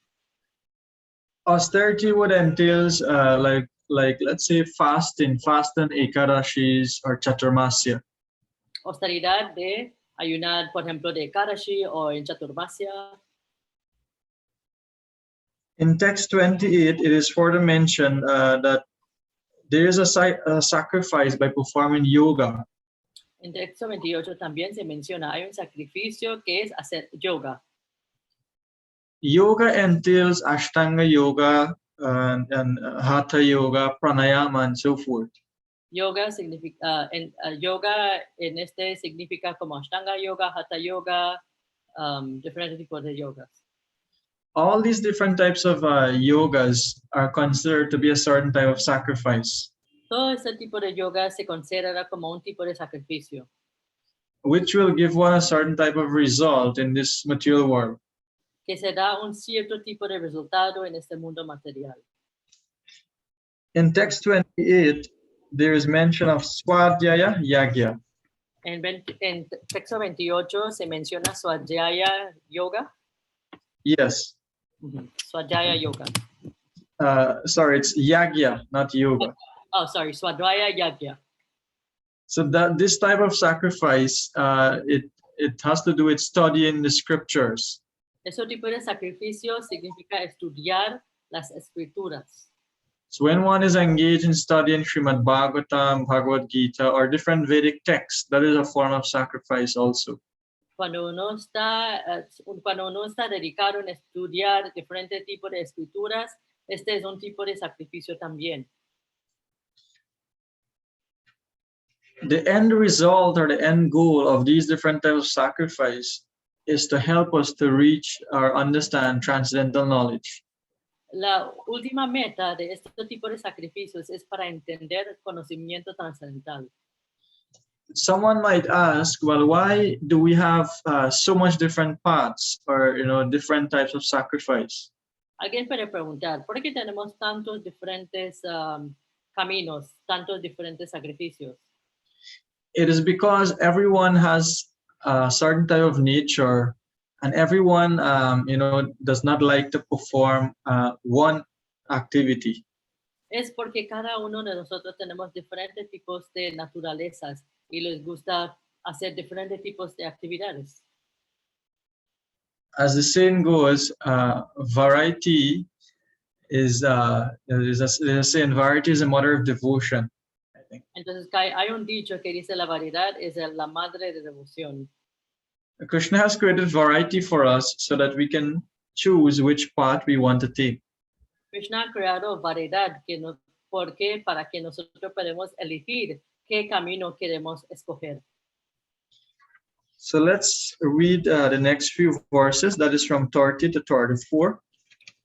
Austerity would entails like let's say fasting ekadashis or chaturmasya. Austeridad de ayunar, por ejemplo, de Ekadashi o en Chaturmasya. In text 28, it is further mentioned that there is a sacrifice by performing yoga. En texto 28 también se menciona, hay un sacrificio que es hacer yoga. Yoga entails Ashtanga yoga and Hatha yoga, pranayama, and so forth. Yoga significa, yoga en este significa como Ashtanga yoga, Hatha yoga, diferentes tipos de yogas. All these different types of yogas are considered to be a certain type of sacrifice, Todo este tipo de yoga se considera como un tipo de sacrificio, which will give one a certain type of result in this material world. que se da un cierto tipo de resultado en este mundo material. In text 28, there is mention of Swadhyaya Yagya. En texto 28 se menciona Swadhyaya yoga. Yes. Swadhyaya yoga. Sorry, it's Yagya, not yoga. Oh, sorry, Swadhyaya yagya. So that this type of sacrifice, it has to do with studying the scriptures. Ese tipo de sacrificio significa estudiar las escrituras. So when one is engaged in studying Srimad Bhagavatam, Bhagavad Gita, or different Vedic texts, that is a form of sacrifice also. Cuando uno está dedicado en estudiar diferentes tipos de escrituras, este es un tipo de sacrificio también. The end result or the end goal of these different types of sacrifice is to help us to reach or understand transcendental knowledge. La última meta de este tipo de sacrificios es para entender el conocimiento trascendental. Someone might ask, well, why do we have so much different paths or different types of sacrifice? Alguien puede preguntar, ¿por qué tenemos tantos diferentes caminos, tantos diferentes sacrificios? It is because everyone has a certain type of nature, and everyone, does not like to perform one activity. Es porque cada uno de nosotros tenemos diferentes tipos de naturalezas y les gusta hacer diferentes tipos de actividades. As the saying goes, variety is a saying, variety is a mother of devotion. Entonces hay un dicho que dice la variedad es la madre de devoción. Krishna has created variety for us so that we can choose which path we want to take. Krishna ha creado variedad para que nosotros podamos elegir qué camino queremos escoger. So let's read the next few verses. That is from 30 to 34.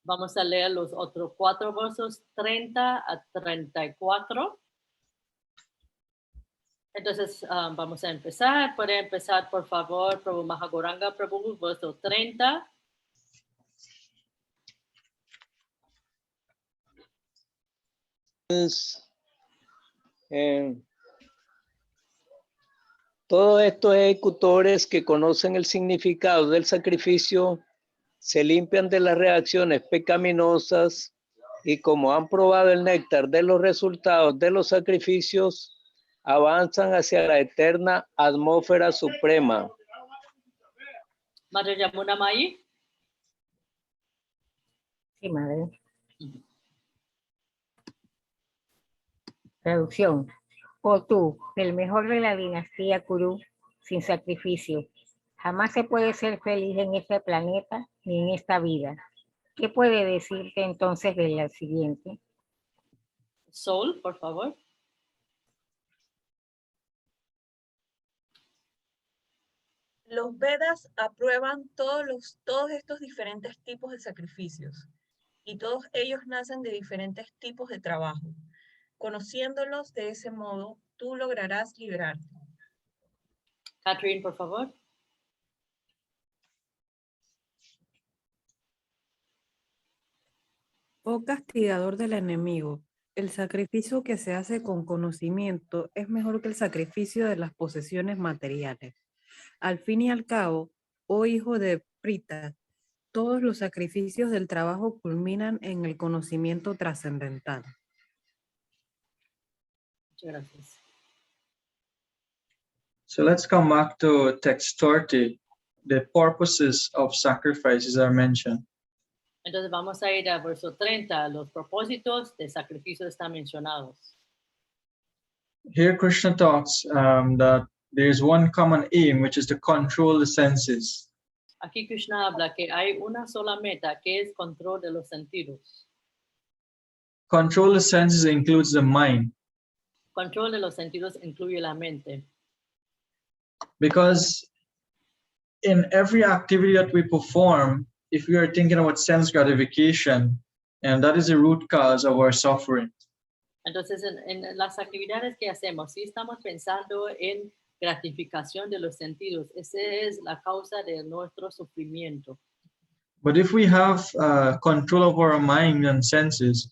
Vamos a leer los otros 4 versos, 30 a 34. Entonces, vamos a empezar. Puede empezar, por favor, Prabhu Mahagoranga Prabhu, verso 30. Todos estos ejecutores que conocen el significado del sacrificio se limpian de las reacciones pecaminosas y como han probado el néctar de los resultados de los sacrificios, avanzan hacia la eterna atmósfera suprema. Madre Yamuna Mai. Sí, madre. Traducción. Oh tú, el mejor de la dinastía Kuru, sin sacrificio. Jamás se puede ser feliz en este planeta ni en esta vida. ¿Qué puede decirte entonces de la siguiente? Sol, por favor. Los Vedas aprueban todos estos diferentes tipos de sacrificios y todos ellos nacen de diferentes tipos de trabajo. Conociéndolos de ese modo, tú lograrás liberarte. Catherine, por favor. Oh castigador del enemigo, el sacrificio que se hace con conocimiento es mejor que el sacrificio de las posesiones materiales. Al fin y al cabo, oh hijo de Prita, todos los sacrificios del trabajo culminan en el conocimiento trascendental. Muchas gracias. So let's come back to text 30. The purposes of sacrifices are mentioned. Entonces vamos a ir a verso 30. Los propósitos de sacrificio están mencionados. Here Krishna talks that there is one common aim, which is to control the senses. Aquí Krishna habla que hay una sola meta, que es control de los sentidos. Control the senses includes the mind. Control de los sentidos incluye la mente. Because in every activity that we perform, if we are thinking about sense gratification, and that is the root cause of our suffering. Entonces, en las actividades que hacemos, si estamos pensando en gratificación de los sentidos, esa es la causa de nuestro sufrimiento. But if we have control of our mind and senses,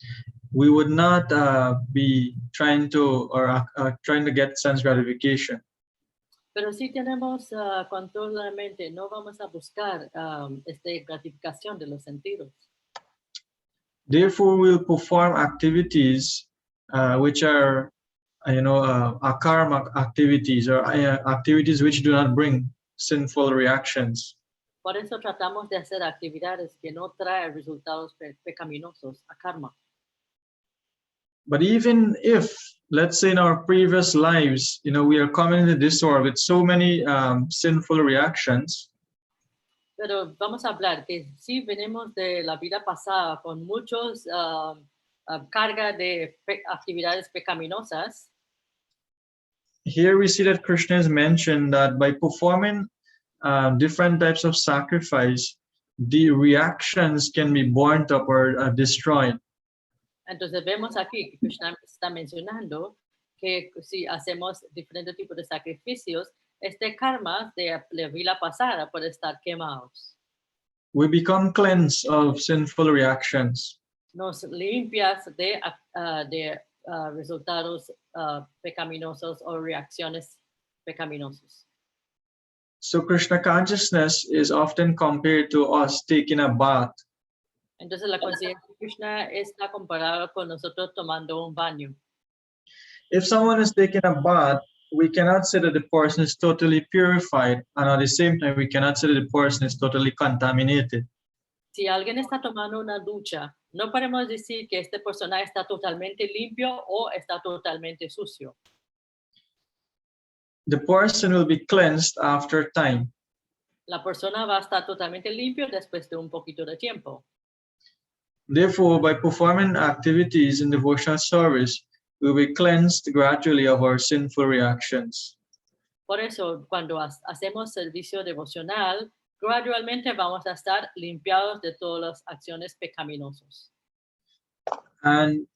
we would not be trying to get sense gratification. Pero si tenemos control de la mente, no vamos a buscar gratificación de los sentidos. Therefore, we'll perform activities which are, akarma activities, or activities which do not bring sinful reactions. Por eso tratamos de hacer actividades que no traen resultados pecaminosos, a karma. But even if, let's say in our previous lives, we are coming into this world with so many sinful reactions, Pero vamos a hablar que si venimos de la vida pasada con muchos carga de actividades pecaminosas. Here we see that Krishna has mentioned that by performing different types of sacrifice, the reactions can be burnt up or destroyed. Entonces vemos aquí que Krishna está mencionando que si hacemos diferentes tipos de sacrificios, karma de la vida pasada puede estar quemados. We become cleansed of sinful reactions. Nos limpias de resultados pecaminosos o reacciones pecaminosas. So Krishna consciousness is often compared to us taking a bath. Entonces la conciencia de Krishna está comparada con nosotros tomando un baño. If someone is taking a bath, we cannot say that the person is totally purified, and at the same time, we cannot say that the person is totally contaminated. Si alguien está tomando una ducha, no podemos decir que esta persona está totalmente limpio o está totalmente sucio. The person will be cleansed after time. La persona va a estar totalmente limpio después de un poquito de tiempo. Therefore, by performing activities in devotional service, we will be cleansed gradually of our sinful reactions. Por eso, cuando hacemos servicio devocional, gradualmente vamos a estar limpiados de todas las acciones pecaminosas. And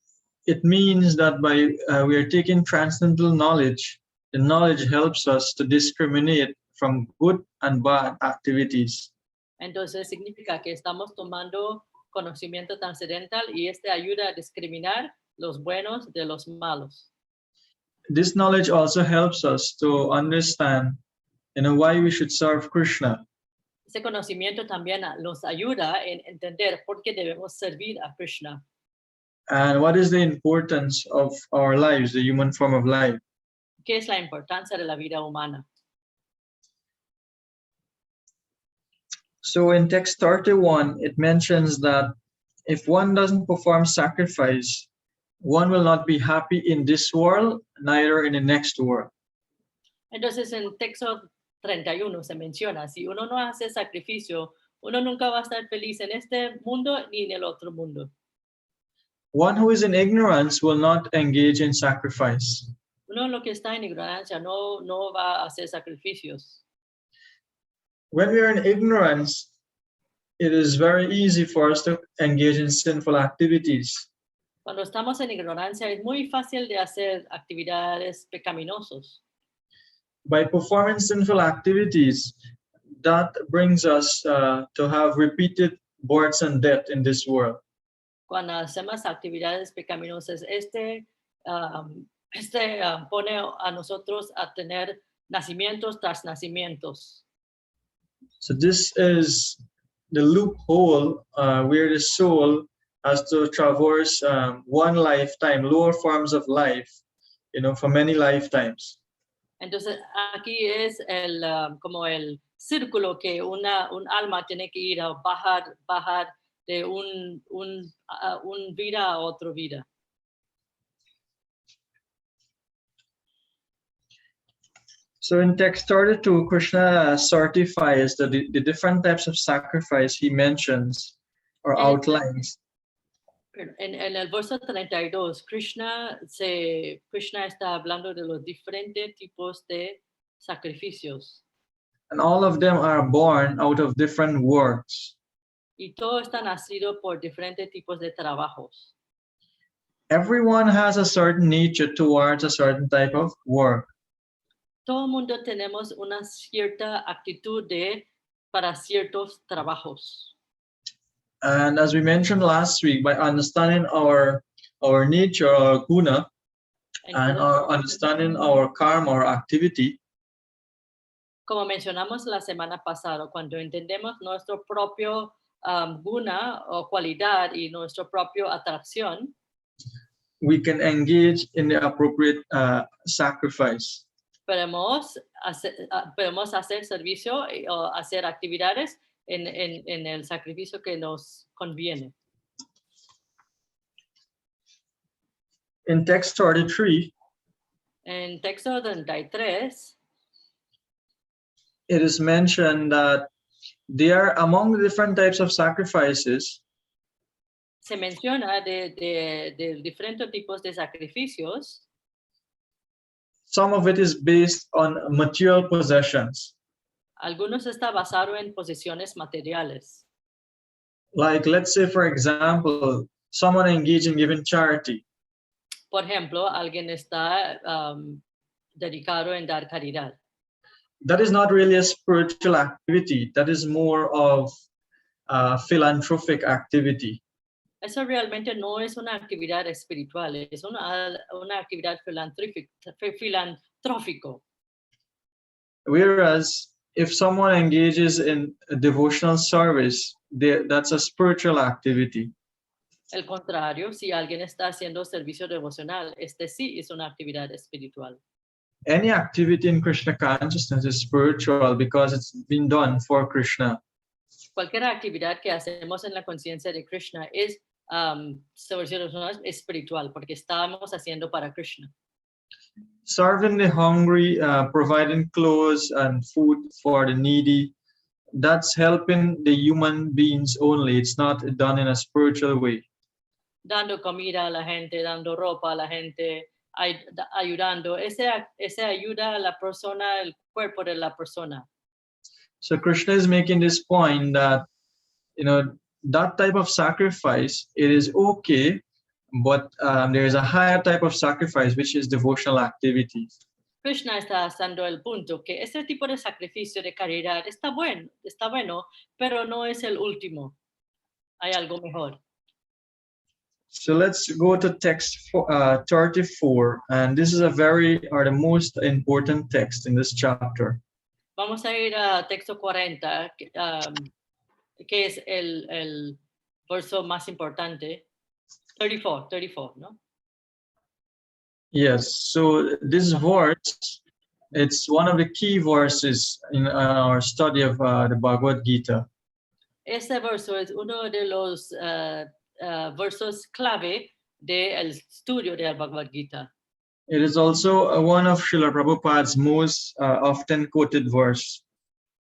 it means that by we are taking transcendental knowledge, the knowledge helps us to discriminate from good and bad activities. Entonces significa que estamos tomando conocimiento trascendental y ayuda a discriminar los buenos de los malos. This knowledge also helps us to understand, why we should serve Krishna. Ese conocimiento también nos ayuda en entender por qué debemos servir a Krishna. And what is the importance of our lives, the human form of life? ¿Qué es la importancia de la vida humana? So in text 31, it mentions that if one doesn't perform sacrifice, one will not be happy in this world, neither in the next world. Entonces en texto 31 se menciona, si uno no hace sacrificio, uno nunca va a estar feliz en este mundo ni en el otro mundo. One who is in ignorance will not engage in sacrifice. Uno lo que está en ignorancia no va a hacer sacrificios. When we are in ignorance, it is very easy for us to engage in sinful activities. Cuando estamos en ignorancia es muy fácil de hacer actividades pecaminosos. By performing sinful activities, that brings us to have repeated births and death in this world. Cuando hacemos actividades pecaminosas, pone a nosotros a tener nacimientos tras nacimientos. So this is the loophole where the soul has to traverse one lifetime, lower forms of life, for many lifetimes. Entonces aquí es como el círculo que un alma tiene que ir a bajar de un vida a otro vida. So in text 32, Krishna certifies the different types of sacrifice he mentions or outlines. En el verso 32, Krishna está hablando de los diferentes tipos de sacrificios. And all of them are born out of different works. Y todo está nacido por diferentes tipos de trabajos. Everyone has a certain nature towards a certain type of work. Todo mundo tenemos una cierta actitud para ciertos trabajos. And as we mentioned last week, by understanding our nature, our guna, and understanding our karma, our activity, como mencionamos la semana pasada, cuando entendemos nuestro propio guna o cualidad y nuestro propio atracción, we can engage in the appropriate sacrifice. Podemos hacer servicio o hacer actividades en el sacrificio que nos conviene. In text 33, en texto 33, it is mentioned that there, among the different types of sacrifices, se menciona de diferentes tipos de sacrificios. Some of it is based on material possessions. Algunos está basado en posesiones materiales. Like, let's say, for example, someone engaged in giving charity. Por ejemplo, alguien está dedicado en dar caridad. That is not really a spiritual activity. That is more of a philanthropic activity. Eso realmente no es una actividad espiritual, es una actividad filantrófico. Whereas if someone engages in a devotional service, that's a spiritual activity. El contrario, si alguien está haciendo servicio devocional, sí es una actividad espiritual. Any activity in Krishna consciousness is spiritual because it's been done for Krishna. Cualquier actividad que hacemos en la conciencia de Krishna es servicio devocional espiritual porque estamos haciendo para Krishna. Serving the hungry, providing clothes and food for the needy, that's helping the human beings only. It's not done in a spiritual way. Dando comida a la gente, dando ropa a la gente, ayudando. Ese ayuda a la persona, el cuerpo de la persona. So Krishna is making this point that, that type of sacrifice, it is okay, but there is a higher type of sacrifice, which is devotional activities. Krishna está dando el punto que ese tipo de sacrificio de caridad está bueno, pero no es el último. Hay algo mejor. So let's go to text 34, and this is the most important text in this chapter. Vamos a ir a texto 40, que es el verso más importante. 34, ¿no? Yes, so this verse, it's one of the key verses in our study of the Bhagavad Gita. Este verso es uno de los versos clave del estudio del Bhagavad Gita. It is also one of Srila Prabhupada's most often quoted verse.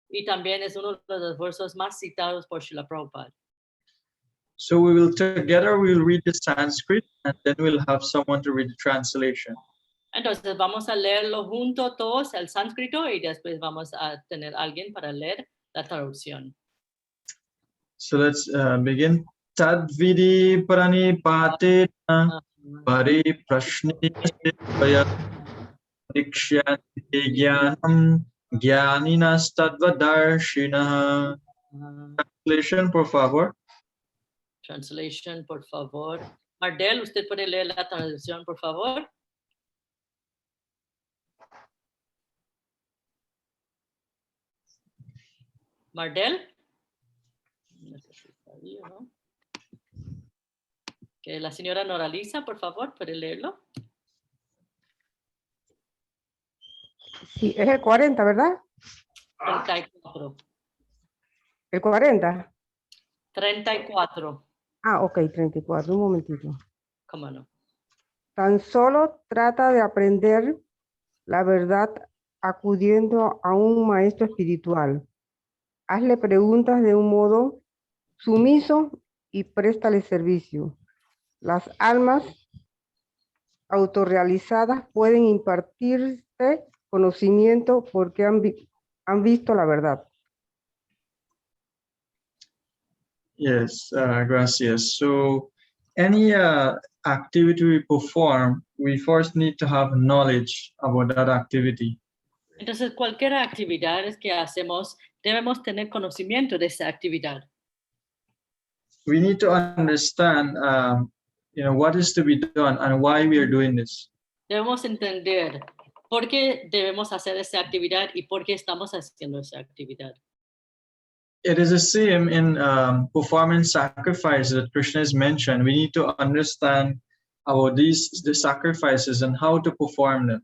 Y también es uno de los versos más citados por Srila Prabhupada. So we will read the Sanskrit and then we'll have someone to read the translation. Entonces vamos a leerlo juntos todos el sánscrito y después vamos a tener alguien para leer la traducción. So let's begin. Tadvidi pranipate pari prashni dikshyanti jnanam jnaninas tadvadarshinaha. Translation, por favor. Translation, por favor. Mardel, ¿usted puede leer la traducción, por favor? Mardel. ¿No? Que la señora Noraliza, por favor, puede leerlo. Sí, es el 40, ¿verdad? 34. El 40. 34. Ah, ok, 34, un momentito. ¿Cómo no? Tan solo trata de aprender la verdad acudiendo a un maestro espiritual. Hazle preguntas de un modo sumiso y préstale servicio. Las almas autorrealizadas pueden impartirte conocimiento porque han visto la verdad. Yes, gracias. So any activity we perform, we first need to have knowledge about that activity. Entonces, cualquier actividad que hacemos, debemos tener conocimiento de esa actividad. We need to understand, what is to be done and why we are doing this. Debemos entender por qué debemos hacer esa actividad y por qué estamos haciendo esa actividad. It is the same in performing sacrifices that Krishna has mentioned. We need to understand about the sacrifices and how to perform them.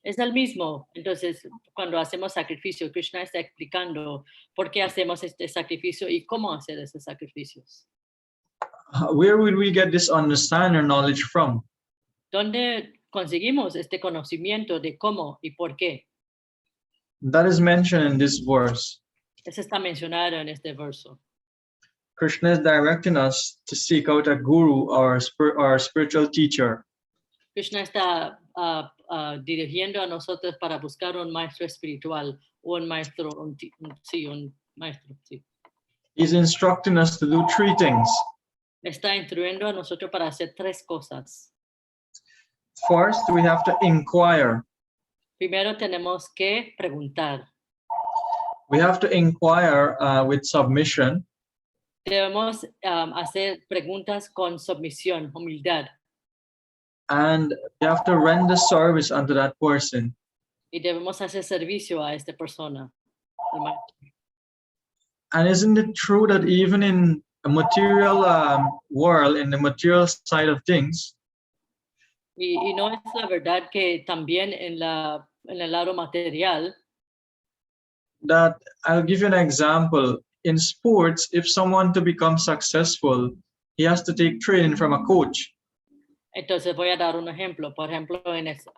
Es el mismo. Entonces, cuando hacemos sacrificio, Krishna está explicando por qué hacemos este sacrificio y cómo hacer esos sacrificios. Where would we get this understanding or knowledge from? ¿Dónde conseguimos este conocimiento de cómo y por qué? That is mentioned in this verse. Eso está mencionado en este verso. Krishna is directing us to seek out a guru or spiritual teacher. Krishna está dirigiendo a nosotros para buscar un maestro espiritual o un maestro, un maestro, sí. He's instructing us to do three things. Está instruyendo a nosotros para hacer tres cosas. First, we have to inquire. Primero tenemos que preguntar. We have to inquire with submission. Debemos hacer preguntas con submisión, humildad. And we have to render service unto that person. Y debemos hacer servicio a esta persona. And isn't it true that even in a material world, in the material side of things, y no es la verdad que también en el lado material, that I'll give you an example. In sports, if someone to become successful, he has to take training from a coach. Entonces voy a dar un ejemplo. Por ejemplo,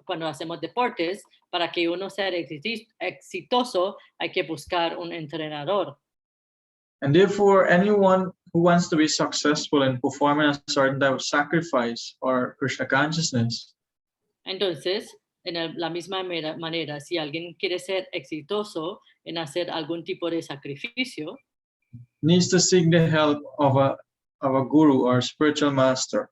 cuando hacemos deportes, para que uno sea exitoso, hay que buscar un entrenador. And therefore, anyone who wants to be successful in performing a certain type of sacrifice or Krishna consciousness, entonces, la misma manera, si alguien quiere ser exitoso en hacer algún tipo de sacrificio, needs to seek the help of a guru or spiritual master.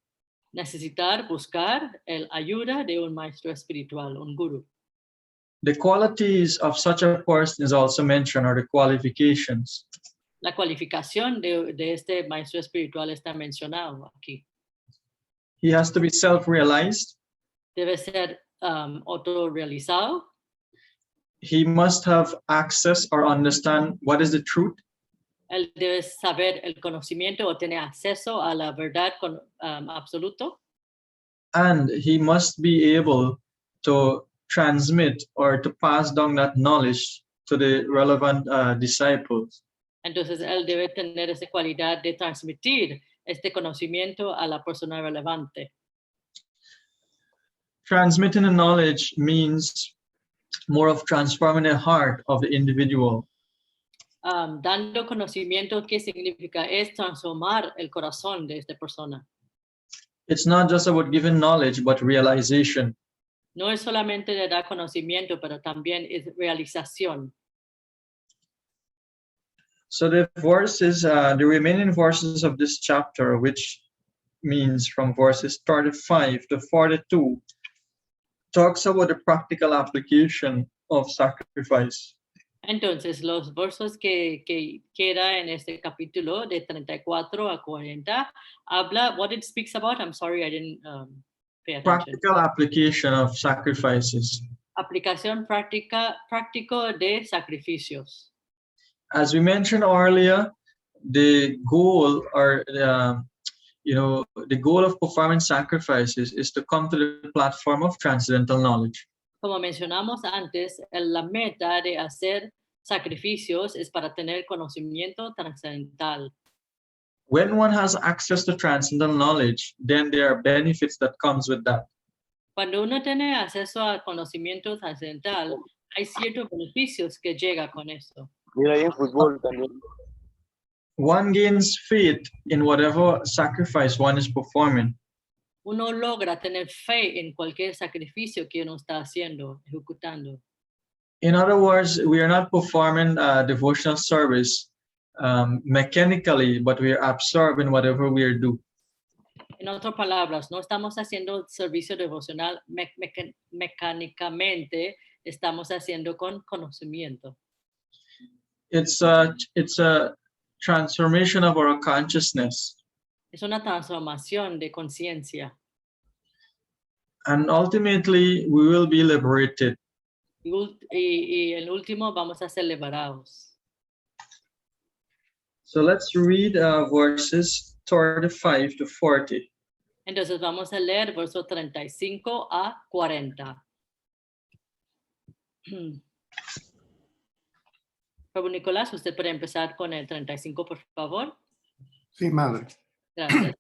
Buscar el ayuda de un maestro espiritual, un guru. The qualities of such a person is also mentioned, or the qualifications. La cualificación de este maestro espiritual está mencionado aquí. He has to be self-realized. Debe ser autorrealizado. He must have access or understand what is the truth. Él debe saber el conocimiento o tener acceso a la verdad absoluto. And he must be able to transmit or to pass down that knowledge to the relevant disciples. Entonces él debe tener esa cualidad de transmitir este conocimiento a la persona relevante. Transmitting the knowledge means more of transforming the heart of the individual. Dando conocimiento, ¿qué significa? Es transformar el corazón de esta persona. It's not just about giving knowledge, but realization. No es solamente de dar conocimiento, pero también es realización. So the verses, the remaining verses of this chapter, which means from verses 35 to 42, talks about the practical application of sacrifice. Entonces, los versos que queda en este capítulo de 34 a 40 habla, what it speaks about, I'm sorry, I didn't pay attention. Practical application of sacrifices. Aplicación práctico de sacrificios. As we mentioned earlier, the goal or the goal of performing sacrifices is to come to the platform of transcendental knowledge. Como mencionamos antes, la meta de hacer sacrificios es para tener conocimiento trascendental. When one has access to transcendental knowledge, then there are benefits that comes with that. Cuando uno tiene acceso al conocimiento trascendental, hay ciertos beneficios que llega con eso. Mira, ahí en fútbol también. One gains faith in whatever sacrifice one is performing. Uno logra tener fe en cualquier sacrificio que uno está haciendo, ejecutando. In other words, we are not performing devotional service mechanically, but we are absorbing whatever we are doing. En otras palabras, no estamos haciendo servicio devocional mecánicamente, estamos haciendo con conocimiento. It's a transformation of our consciousness. Es una transformación de conciencia. And ultimately, we will be liberated. Y en último, vamos a ser liberados. So let's read verses 35 to 40. Entonces vamos a leer versos 35 a 40. Prabhu Nicolás, usted puede empezar con el 35, por favor. Sí, madre. Gracias.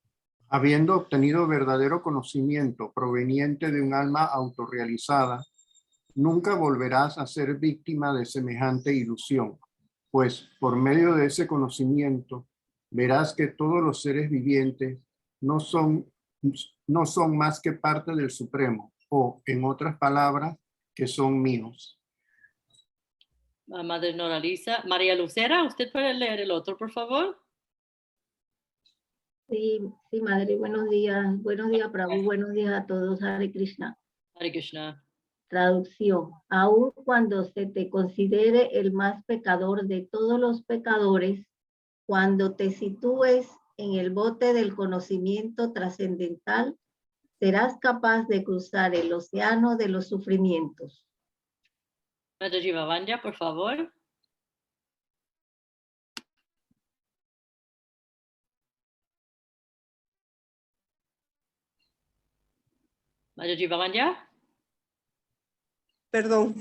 Habiendo obtenido verdadero conocimiento proveniente de un alma autorrealizada, nunca volverás a ser víctima de semejante ilusión, pues por medio de ese conocimiento verás que todos los seres vivientes no son más que parte del Supremo, o en otras palabras, que son míos. Madre Noraliza. María Lucera, ¿usted puede leer el otro, por favor? Sí, madre, buenos días. Buenos días, Prabhu. Buenos días a todos. Hare Krishna. Hare Krishna. Traducción. Aun cuando se te considere el más pecador de todos los pecadores, cuando te sitúes en el bote del conocimiento trascendental, serás capaz de cruzar el océano de los sufrimientos. Madre Jivavanya, por favor. Madre Jivavanya. Perdón.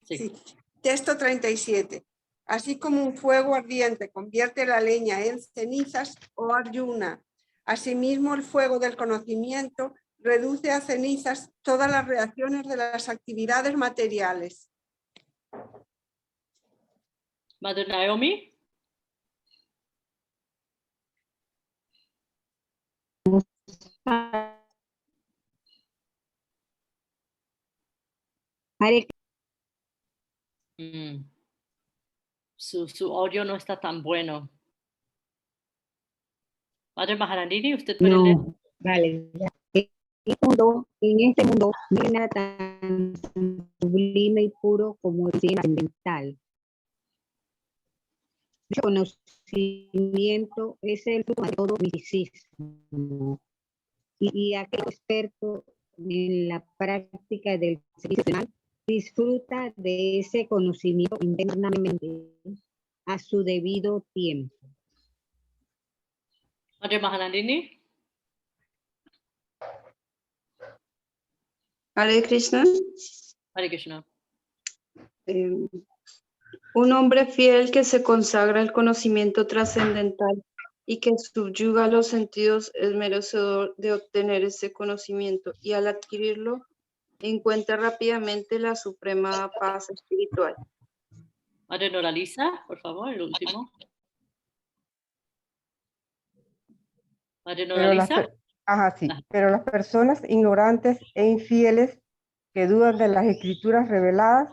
Sí. Sí. Texto 37. Así como un fuego ardiente convierte la leña en cenizas, oh Arjuna, asimismo el fuego del conocimiento reduce a cenizas todas las reacciones de las actividades materiales. Madre Naomi. Su audio no está tan bueno. Madre Maharandini, ¿usted puede leer? No, vale. En este mundo no hay nada tan sublime y puro como el trascendental. El conocimiento es el fruto de todo misticismo. Y aquel experto en la práctica del servicio final disfruta de ese conocimiento internamente a su debido tiempo. Madre Mahanandini? Hare Krishna. Hare Krishna. Un hombre fiel que se consagra al conocimiento trascendental y que subyuga los sentidos es merecedor de obtener ese conocimiento y al adquirirlo encuentra rápidamente la suprema paz espiritual. Madre Noralisa, por favor, el último. Madre Pero las, Noralisa. pero las personas ignorantes e infieles que dudan de las escrituras reveladas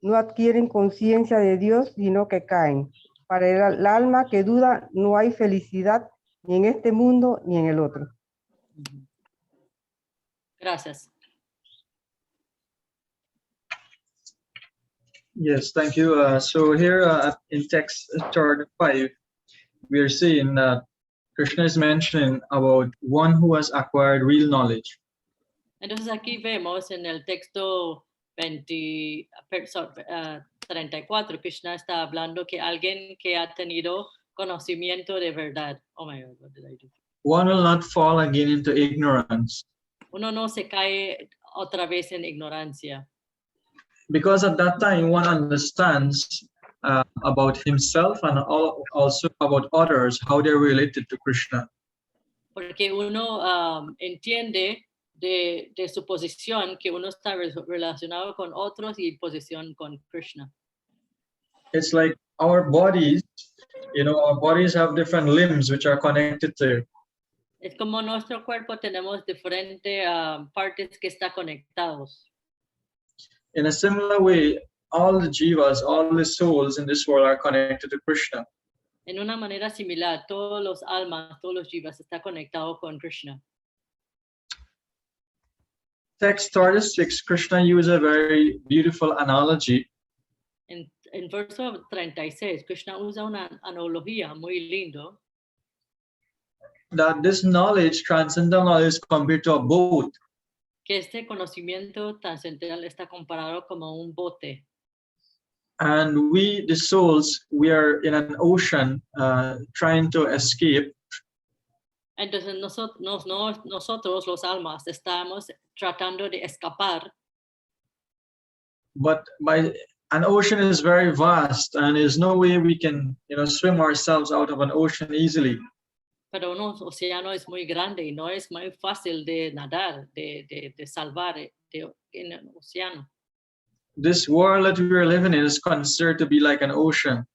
no adquieren conciencia de Dios, sino que caen. Para el alma que duda no hay felicidad ni en este mundo ni en el otro. Gracias. Yes, thank you. So here in text chart 5, we are seeing that Krishna is mentioning about one who has acquired real knowledge. Entonces aquí vemos en el texto 34, Krishna está hablando que alguien que ha tenido conocimiento de verdad. Oh my God, what did I do? One will not fall again into ignorance. Uno no se cae otra vez en ignorancia. Because at that time one understands about himself and also about others, how they're related to Krishna. Porque uno entiende de su posición que uno está relacionado con otros y posición con Krishna. It's like our bodies, our bodies have different limbs which are connected to. Es como nuestro cuerpo tenemos diferentes partes que están conectados. In a similar way, all the jivas, all the souls in this world are connected to Krishna. En una manera similar, todos los almas, todos los jivas están conectados con Krishna. Text 36, Krishna used a very beautiful analogy. En verso 36, Krishna usa una analogía muy lindo. That this knowledge, transcendental knowledge, compared to a boat. Que este conocimiento trascendental está comparado como un bote. And we, the souls, we are in an ocean trying to escape. Entonces nosotros los almas estamos tratando de escapar. But an ocean is very vast and there's no way we can swim ourselves out of an ocean easily. Pero un océano es muy grande y no es muy fácil de nadar, de salvar en el océano. This world that we are living in is considered to be like an ocean.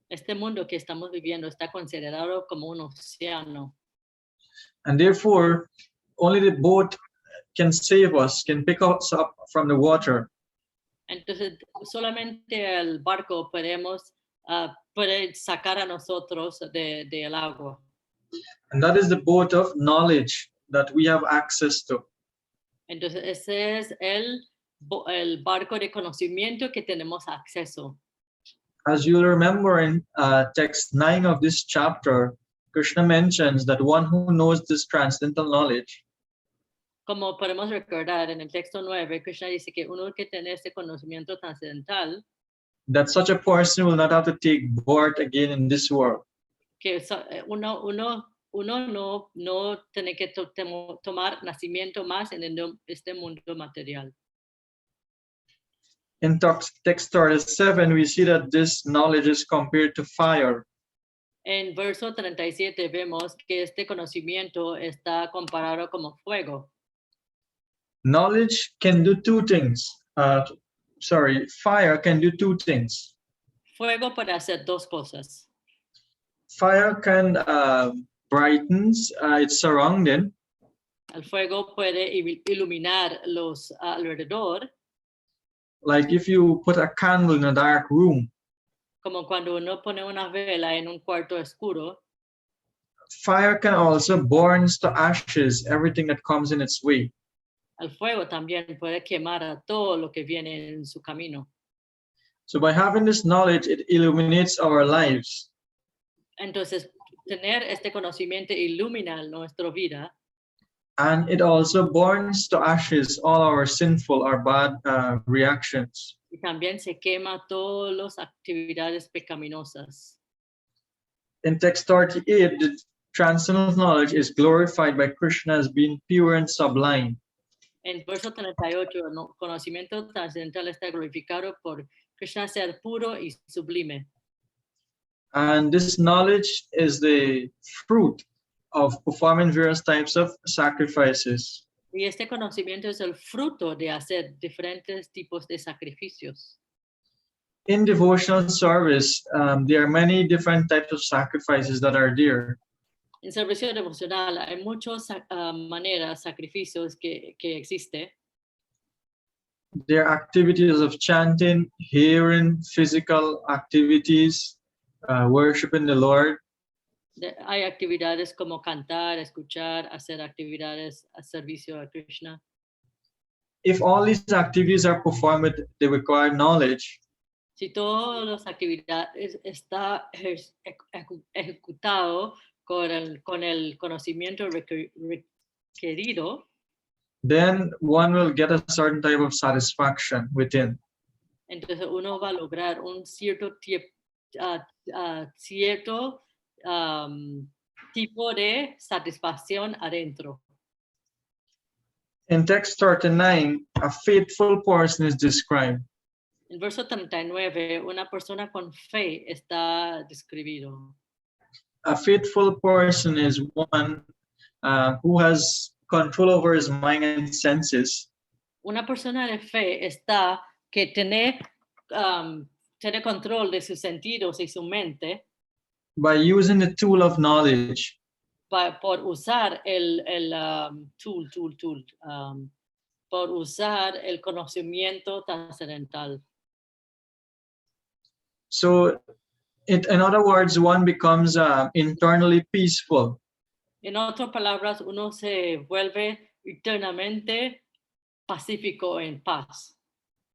Este mundo que estamos viviendo está considerado como un océano. And therefore, only the boat can save us, can pick us up from the water. Entonces, solamente el barco puede sacar a nosotros del agua. And that is the boat of knowledge that we have access to. Entonces, ese es el barco de conocimiento que tenemos acceso. As you'll remember in text 9 of this chapter, Krishna mentions that one who knows this transcendental knowledge. Como podemos recordar en el texto 9, Krishna dice que uno que tiene este conocimiento trascendental, that such a person will not have to take birth again in this world. Que uno no tiene que tomar nacimiento más en este mundo material. In text 37, we see that this knowledge is compared to fire. En verso 37 vemos que este conocimiento está comparado como fuego. Knowledge can do two things. Fire can do two things. Fuego puede hacer dos cosas. Fire can brightens its surrounding. El fuego puede iluminar los alrededor. Like if you put a candle in a dark room. Como cuando uno pone una vela en un cuarto oscuro. Fire can also burn to ashes everything that comes in its way. El fuego también puede quemar a todo lo que viene en su camino. So by having this knowledge, it illuminates our lives. Entonces, tener este conocimiento ilumina nuestra vida. And it also burns to ashes all our sinful or bad reactions. Y también se quema todas las actividades pecaminosas. In text 38, the transcendental knowledge is glorified by Krishna as being pure and sublime. En verso 38, el conocimiento trascendental está glorificado por Krishna ser puro y sublime. And this knowledge is the fruit of performing various types of sacrifices. Y este conocimiento es el fruto de hacer diferentes tipos de sacrificios. In devotional service, there are many different types of sacrifices that are there. En servicio devocional hay muchas maneras, sacrificios que existen. There are activities of chanting, hearing, physical activities, worshiping the Lord. Hay actividades como cantar, escuchar, hacer actividades a servicio a Krishna. If all these activities are performed with the required knowledge, Si todas las actividades está ejecutado con el conocimiento requerido, then one will get a certain type of satisfaction within. entonces uno va a lograr un cierto tipo de satisfacción adentro. In text 39, a faithful person is described. En verso 39, una persona con fe está describido. A faithful person is one who has control over his mind and senses. Una persona de fe está que tiene control de sus sentidos y su mente By using the tool of knowledge. por usar por usar el conocimiento trascendental. So, in other words, one becomes internally peaceful. En otras palabras, uno se vuelve eternamente pacífico en paz.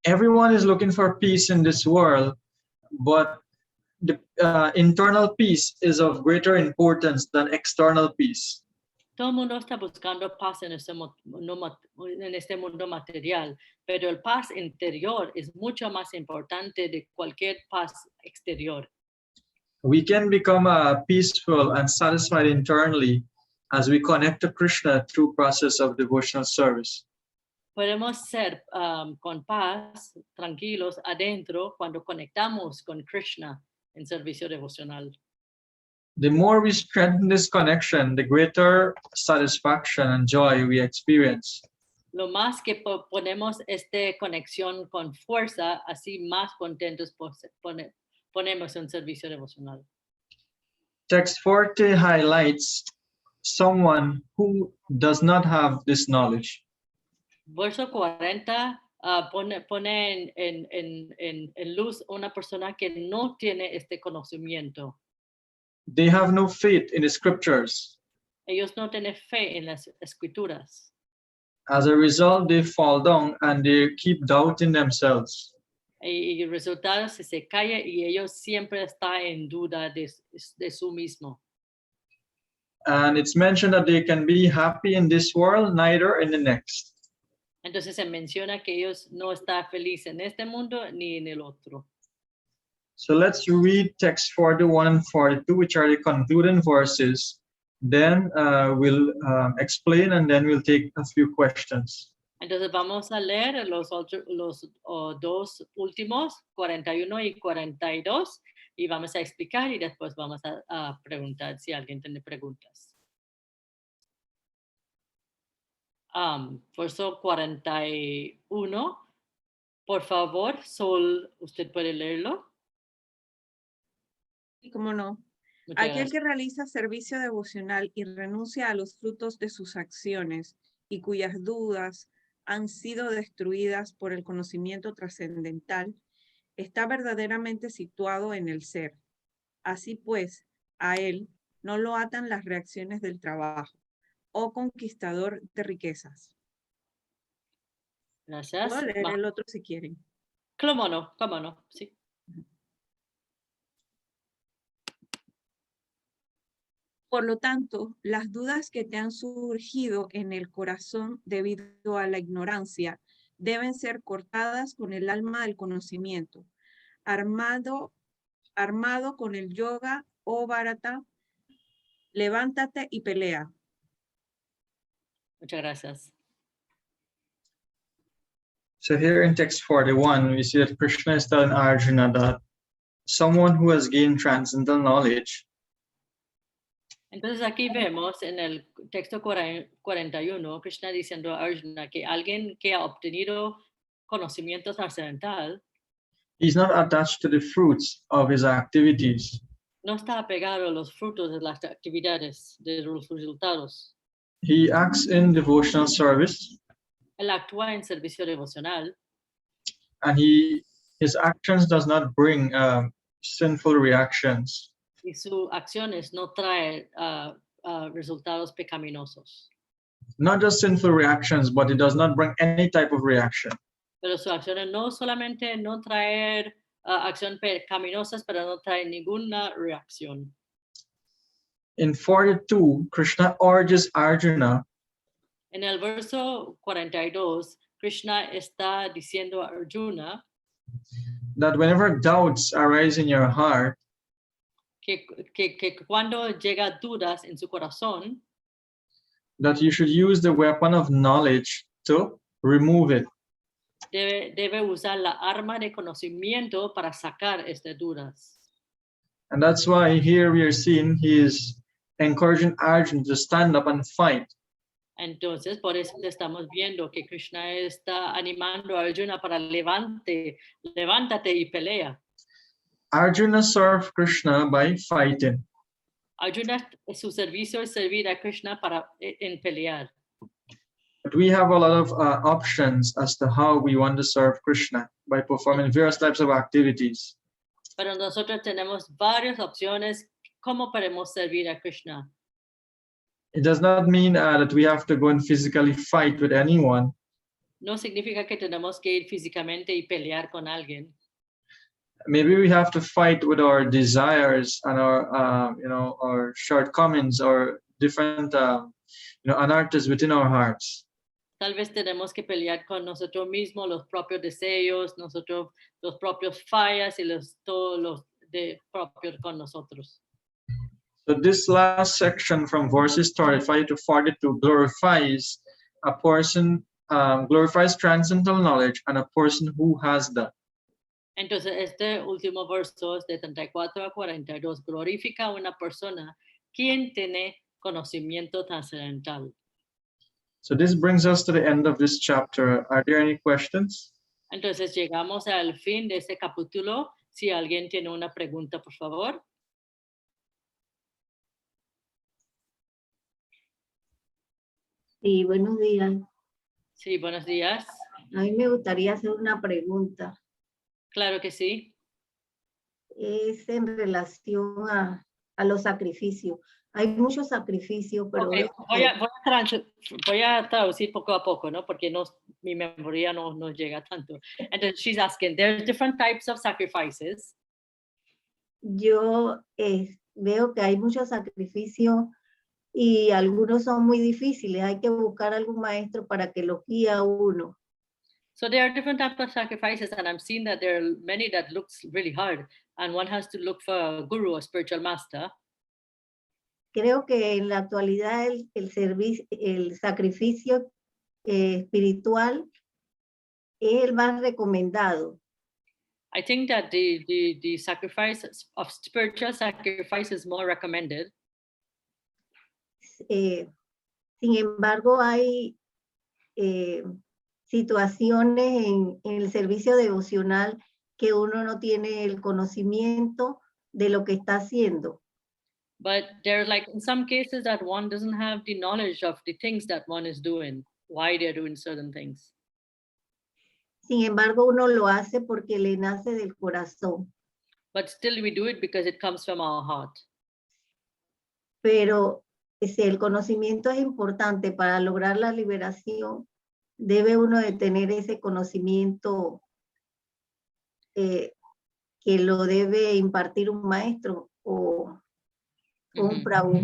Everyone is looking for peace in this world, but the internal peace is of greater importance than external peace. Todo el mundo está buscando paz en este mundo material, pero el paz interior es mucho más importante de cualquier paz exterior. We can become peaceful and satisfied internally as we connect to Krishna through process of devotional service. Podemos ser con paz, tranquilos adentro cuando conectamos con Krishna en servicio devocional. The more we strengthen this connection, the greater satisfaction and joy we experience. Lo más que ponemos esta conexión con fuerza, así más contentos ponemos en servicio devocional. Text 40 highlights someone who does not have this knowledge. Verso 40 pone en luz una persona que no tiene este conocimiento. They have no faith in the scriptures. Ellos no tienen fe en las escrituras. As a result, they fall down and they keep doubting themselves. Y el resultado es que se calla y ellos siempre están en duda de su mismo. And it's mentioned that they can be happy in this world, neither in the next. Entonces se menciona que ellos no están felices en este mundo ni en el otro. So let's read text 41 and 42, which are the concluding verses. Then we'll explain and then we'll take a few questions. Entonces vamos a leer los dos últimos, 41 y 42, y vamos a explicar y después vamos a preguntar si alguien tiene preguntas. Verso 41, por favor, Sol, ¿usted puede leerlo? Y cómo no. Muchas Aquel gracias. que realiza servicio devocional y renuncia a los frutos de sus acciones y cuyas dudas han sido destruidas por el conocimiento trascendental, está verdaderamente situado en el ser. Así pues, a él no lo atan las reacciones del trabajo, oh conquistador de riquezas. Gracias. Puedo leer el otro si quieren. Cómo no, sí. Por lo tanto, las dudas que te han surgido en el corazón debido a la ignorancia deben ser cortadas con el alma del conocimiento, armado con el yoga o bharata, levántate y pelea. Muchas gracias. So here in text 41, we see that Krishna is telling Arjuna that someone who has gained transcendental knowledge Entonces aquí vemos en el texto 41, Krishna diciendo a Arjuna que alguien que ha obtenido conocimiento trascendental is not attached to the fruits of his activities. no está apegado a los frutos de las actividades, de los resultados. He acts in devotional service, Él actúa en servicio devocional and his actions does not bring sinful reactions. y sus acciones no traen resultados pecaminosos. Not just sinful reactions, but it does not bring any type of reaction. Pero sus acciones no solamente no traen acciones pecaminosas, pero no traen ninguna reacción. In 42, Krishna urges Arjuna En el verso 42, Krishna está diciendo a Arjuna that whenever doubts arise in your heart, que cuando llega dudas en su corazón, that you should use the weapon of knowledge to remove it. debe usar la arma de conocimiento para sacar estas dudas. And that's why here we are seeing he is encouraging Arjuna to stand up and fight. Entonces, por eso estamos viendo que Krishna está animando a Arjuna para levántate y pelea. Arjuna served Krishna by fighting. Arjuna, su servicio es servir a Krishna en pelear. But we have a lot of options as to how we want to serve Krishna by performing various types of activities. Pero nosotros tenemos varias opciones cómo podemos servir a Krishna. It does not mean that we have to go and physically fight with anyone. No significa que tenemos que ir físicamente y pelear con alguien. Maybe we have to fight with our desires and our, our shortcomings or different, anarthas within our hearts. Tal vez tenemos que pelear con nosotros mismos, los propios deseos, los propios fallas y todos los propios con nosotros. So this last section from verses 35 to 42 glorifies a person, glorifies transcendental knowledge and a person who has that. Entonces, este último verso de 34 a 42 glorifica a una persona quien tiene conocimiento trascendental. So this brings us to the end of this chapter. Are there any questions? Entonces, llegamos al fin de este capítulo. Si alguien tiene una pregunta, por favor. Sí, buenos días. Sí, buenos días. A mí me gustaría hacer una pregunta. Claro que sí. Es en relación a los sacrificios. Hay muchos sacrificios, pero... Okay. Voy a traducir poco a poco, ¿no? Porque mi memoria no llega tanto. Entonces, she's asking, there's different types of sacrifices. Yo veo que hay muchos sacrificios y algunos son muy difíciles. Hay que buscar algún maestro para que los guíe a uno. So there are different types of sacrifices, and I'm seeing that there are many that looks really hard, and one has to look for a guru, a spiritual master. Creo que en la actualidad el sacrificio espiritual es el más recomendado. I think that the sacrifice of spiritual sacrifice is more recommended. Sin embargo, hay situaciones en el servicio devocional que uno no tiene el conocimiento de lo que está haciendo. But there are like in some cases that one doesn't have the knowledge of the things that one is doing, why they're doing certain things. Sin embargo, uno lo hace porque le nace del corazón. But still we do it because it comes from our heart. Pero si el conocimiento es importante para lograr la liberación, debe uno de tener ese conocimiento que lo debe impartir un maestro o un prabhu.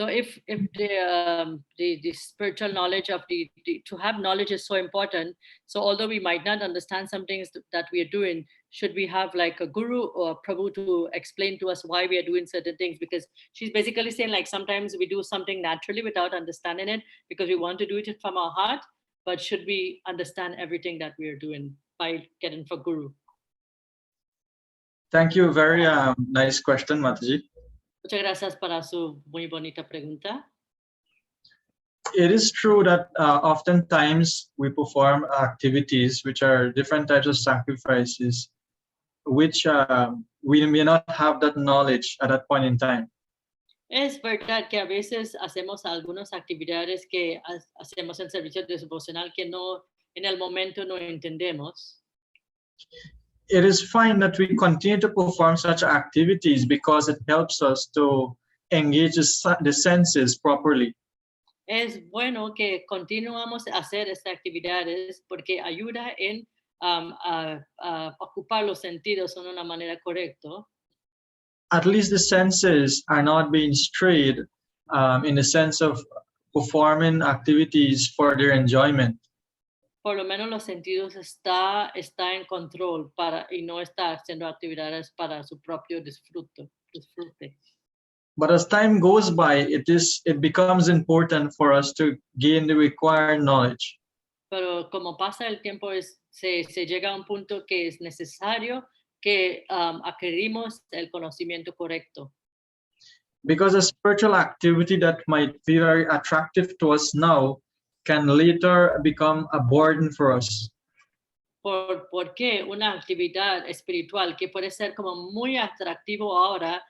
So if the spiritual knowledge of to have knowledge is so important. So although we might not understand some things that we are doing, should we have like a guru or a Prabhu to explain to us why we are doing certain things? Because she's basically saying like sometimes we do something naturally without understanding it because we want to do it from our heart. But should we understand everything that we are doing by getting for guru? Thank you. Very nice question, Mataji. Muchas gracias para su muy bonita pregunta. It is true that oftentimes we perform activities which are different types of sacrifices, which we may not have that knowledge at that point in time. Es verdad que a veces hacemos algunas actividades que hacemos en servicio devocional que no en el momento no entendemos. It is fine that we continue to perform such activities because it helps us to engage the senses properly. Es bueno que continuamos a hacer estas actividades porque ayuda en ocupar los sentidos de una manera correcta. At least the senses are not being strayed in the sense of performing activities for their enjoyment. Por lo menos los sentidos está en control y no está haciendo actividades para su propio disfrute. But as time goes by, it becomes important for us to gain the required knowledge. Pero como pasa el tiempo, se llega a un punto que es necesario que adquirimos el conocimiento correcto. Because a spiritual activity that might be very attractive to us now can later become a burden for us. Porque una actividad espiritual que puede ser como muy atractivo ahora,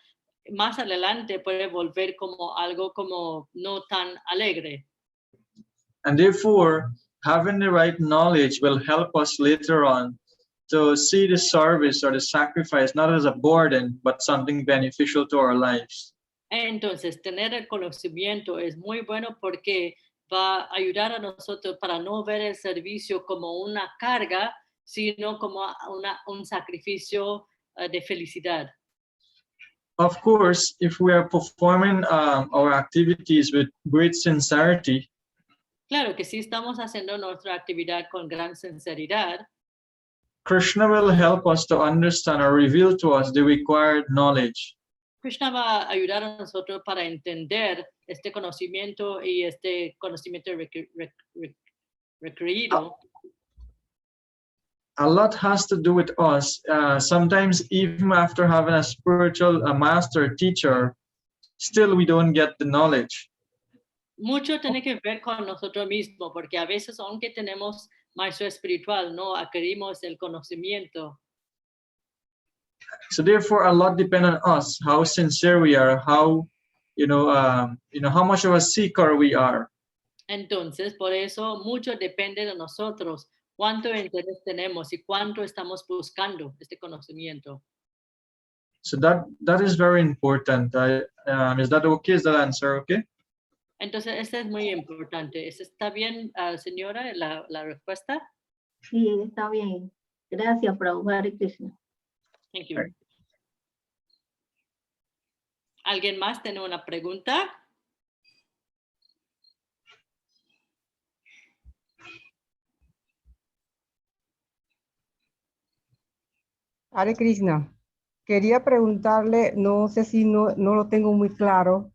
más adelante puede volver como algo como no tan alegre. And therefore, having the right knowledge will help us later on to see the service or the sacrifice not as a burden, but something beneficial to our lives. Entonces, tener el conocimiento es muy bueno porque va a ayudar a nosotros para no ver el servicio como una carga, sino como un sacrificio de felicidad. Of course, if we are performing our activities with great sincerity, claro que si estamos haciendo nuestra actividad con gran sinceridad, Krishna will help us to understand or reveal to us the required knowledge. Krishna va a ayudar a nosotros para entender este conocimiento y este conocimiento requerido. A lot has to do with us. Sometimes even after having a spiritual master teacher, still we don't get the knowledge. Mucho tiene que ver con nosotros mismos, porque a veces aunque tenemos maestro espiritual, no adquirimos el conocimiento. So therefore, a lot depends on us, how sincere we are, how how much of a seeker we are. Entonces, por eso mucho depende de nosotros, cuánto interés tenemos y cuánto estamos buscando este conocimiento. So that is very important. Is that okay? Is that answer okay? Entonces, esto es muy importante. ¿Está bien, señora, la respuesta? Sí, está bien. Gracias, Prabhu. Hare Krishna. Thank you. ¿Alguien más tiene una pregunta? Hare Krishna, quería preguntarle, no sé si no lo tengo muy claro.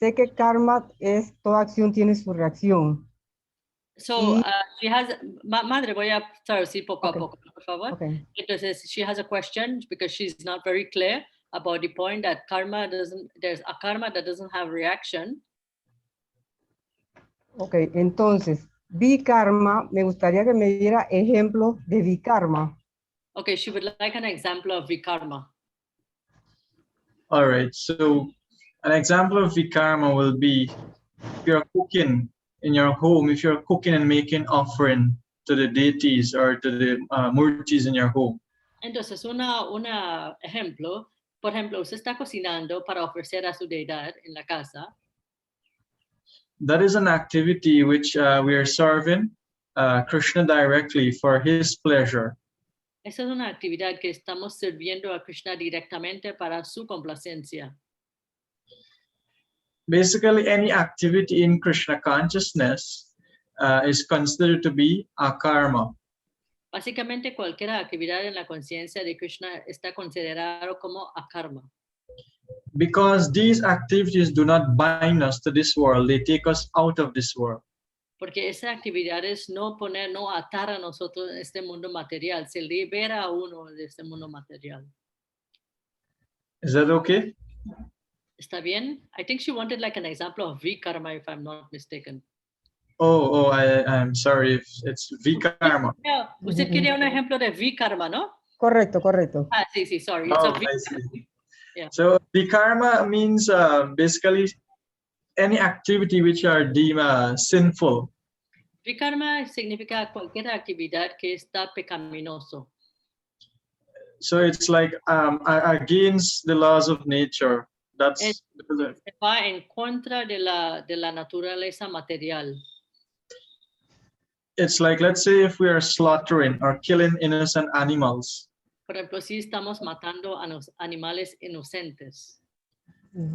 Sé que karma es, toda acción tiene su reacción. So, she has, madre, voy a traducir poco a poco, por favor. Okay. Entonces, she has a question because she's not very clear about the point that there's a karma that doesn't have reaction. Ok, entonces, vikarma, me gustaría que me diera ejemplos de vikarma. Okay, she would like an example of vikarma. All right, so an example of vikarma will be if you're cooking in your home, if you're cooking and making offering to the deities or to the murtis in your home. Entonces, una ejemplo, por ejemplo, usted está cocinando para ofrecer a su deidad en la casa. That is an activity which we are serving Krishna directly for his pleasure. Esa es una actividad que estamos sirviendo a Krishna directamente para su complacencia. basically any activity in Krishna consciousness is considered to be a karma. Básicamente cualquier actividad en la conciencia de Krishna está considerado como akarma. Because these activities do not bind us to this world, they take us out of this world. Porque esas actividades no atar a nosotros en este mundo material, se libera a uno de este mundo material. Is that okay? ¿Está bien? I think she wanted like an example of vikarma, if I'm not mistaken. I'm sorry if it's vikarma. Usted quería un ejemplo de vikarma, ¿no? Correcto, correcto. Ah, sí, sorry. It's a I see. Yeah. So vikarma means basically any activity which are deemed sinful. Vikarma significa cualquier actividad que está pecaminoso. So it's like against the laws of nature. That's Se va en contra de la naturaleza material. It's like, let's say if we are slaughtering or killing innocent animals. Por ejemplo, si estamos matando a los animales inocentes.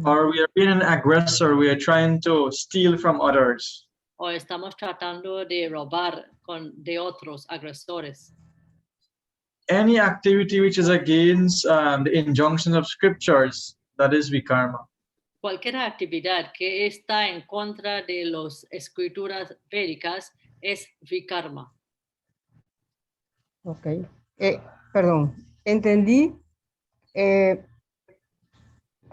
Or we are being an aggressor, we are trying to steal from others. O estamos tratando de robar de otros agresores. Any activity which is against the injunctions of scriptures, that is vikarma. Cualquier actividad que está en contra de las escrituras védicas es vikarma. Ok. Perdón, entendí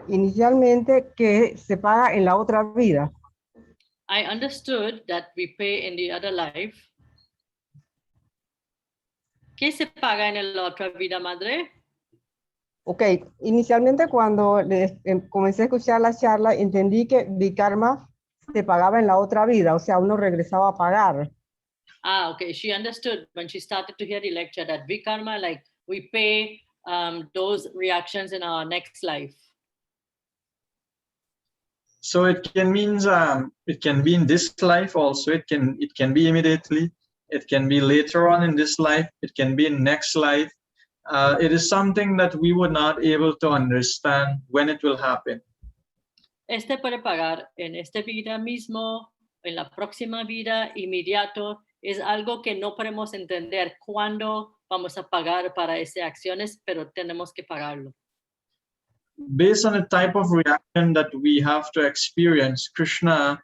inicialmente que se paga en la otra vida. I understood that we pay in the other life. ¿Qué se paga en la otra vida, madre? Ok, inicialmente cuando comencé a escuchar la charla, entendí que vikarma se pagaba en la otra vida, o sea, uno regresaba a pagar. Ah, okay. She understood when she started to hear the lecture that vikarma, like we pay those reactions in our next life. So it can mean it can be in this life also. It can be immediately. It can be later on in this life. It can be in next life. It is something that we were not able to understand when it will happen. Este puede pagar en esta vida mismo, en la próxima vida, inmediato. Es algo que no podemos entender cuándo vamos a pagar para esas acciones, pero tenemos que pagarlo. Based on the type of reaction that we have to experience, Krishna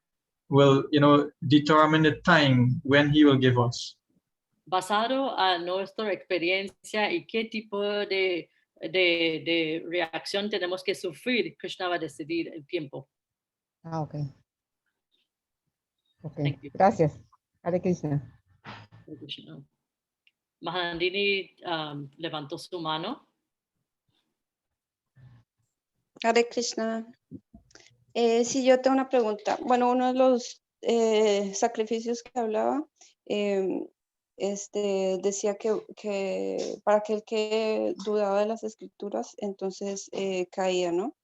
will, determine the time when he will give us. Basado a nuestra experiencia y qué tipo de reacción tenemos que sufrir, Krishna va a decidir el tiempo. Ah, ok. Ok, gracias. Hare Krishna. Mahandini levantó su mano. Hare Krishna. Sí, yo tengo una pregunta. Bueno, uno de los sacrificios que hablaba, decía que para aquel que dudaba de las escrituras, entonces caía, ¿no?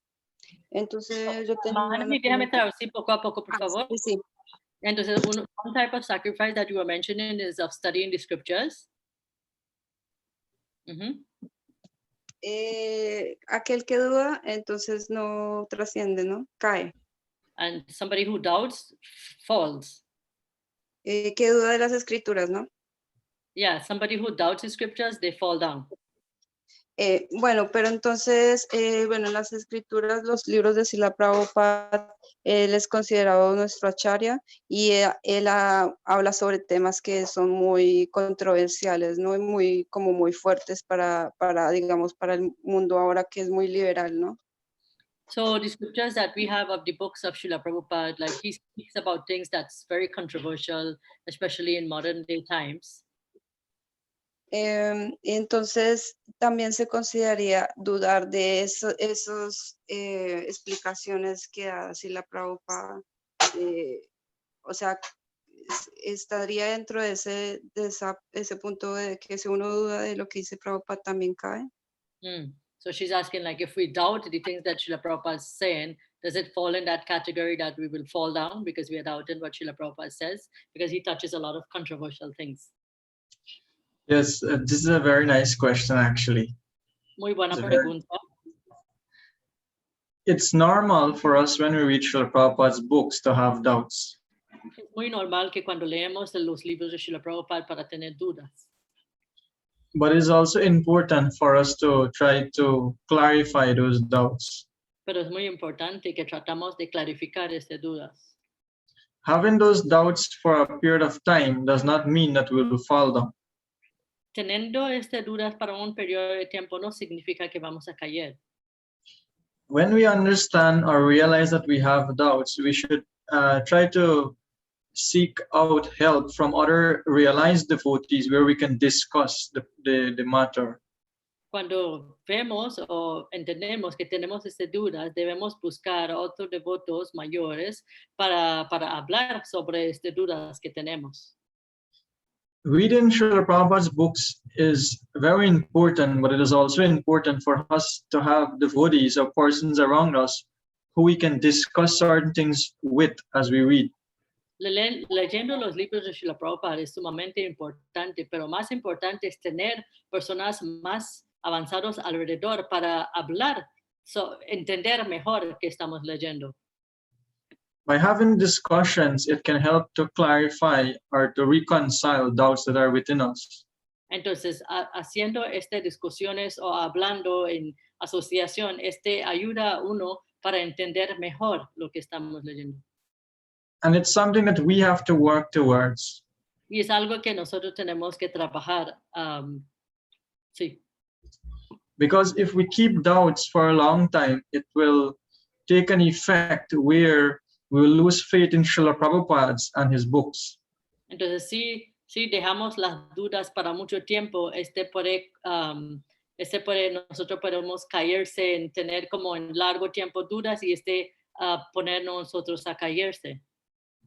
Entonces yo tenía Déjame traducir poco a poco, por favor. Sí. Entonces, one type of sacrifice that you were mentioning is of studying the scriptures. Aquel que duda, entonces no trasciende, ¿no? Cae. And somebody who doubts falls. Que duda de las escrituras, ¿no? Yeah, somebody who doubts the scriptures, they fall down. Bueno, pero entonces, en las escrituras, los libros de Srila Prabhupada, él es considerado nuestro acharya y él habla sobre temas que son muy controversiales, ¿no? Muy fuertes para el mundo ahora que es muy liberal, ¿no? So the scriptures that we have of the books of Srila Prabhupada, like he speaks about things that's very controversial, especially in modern day times. Entonces también se consideraría dudar de esas explicaciones que da Srila Prabhupada, o sea, estaría dentro de ese punto de que si uno duda de lo que dice Prabhupada también cae. So she's asking, like, if we doubt the things that Srila Prabhupada is saying, does it fall in that category that we will fall down because we are doubting what Srila Prabhupada says, because he touches a lot of controversial things? Yes, this is a very nice question, actually. Muy buena pregunta. it's normal for us when we read Srila Prabhupada's books to have doubts. Es muy normal que cuando leemos los libros de Srila Prabhupada para tener dudas. But it's also important for us to try to clarify those doubts. Pero es muy importante que tratamos de clarificar estas dudas. Having those doubts for a period of time does not mean that we will fall down. Teniendo estas dudas para un periodo de tiempo no significa que vamos a caer. When we understand or realize that we have doubts, we should try to seek out help from other realized devotees where we can discuss the matter. Cuando vemos o entendemos que tenemos estas dudas, debemos buscar a otros devotos mayores para hablar sobre estas dudas que tenemos. Reading Srila Prabhupada's books is very important, but it is also important for us to have devotees or persons around us who we can discuss certain things with as we read. Leyendo los libros de Srila Prabhupada es sumamente importante, pero más importante es tener personas más avanzados alrededor para hablar, entender mejor qué estamos leyendo. By having discussions, it can help to clarify or to reconcile doubts that are within us. Entonces, haciendo estas discusiones o hablando en asociación, ayuda a uno para entender mejor lo que estamos leyendo. And it's something that we have to work towards. Y es algo que nosotros tenemos que trabajar, sí. Because if we keep doubts for a long time, it will take an effect where we will lose faith in Srila Prabhupada and his books. Entonces, si dejamos las dudas para mucho tiempo, nosotros podemos caerse en tener como en largo tiempo dudas y ponernos nosotros a caerse.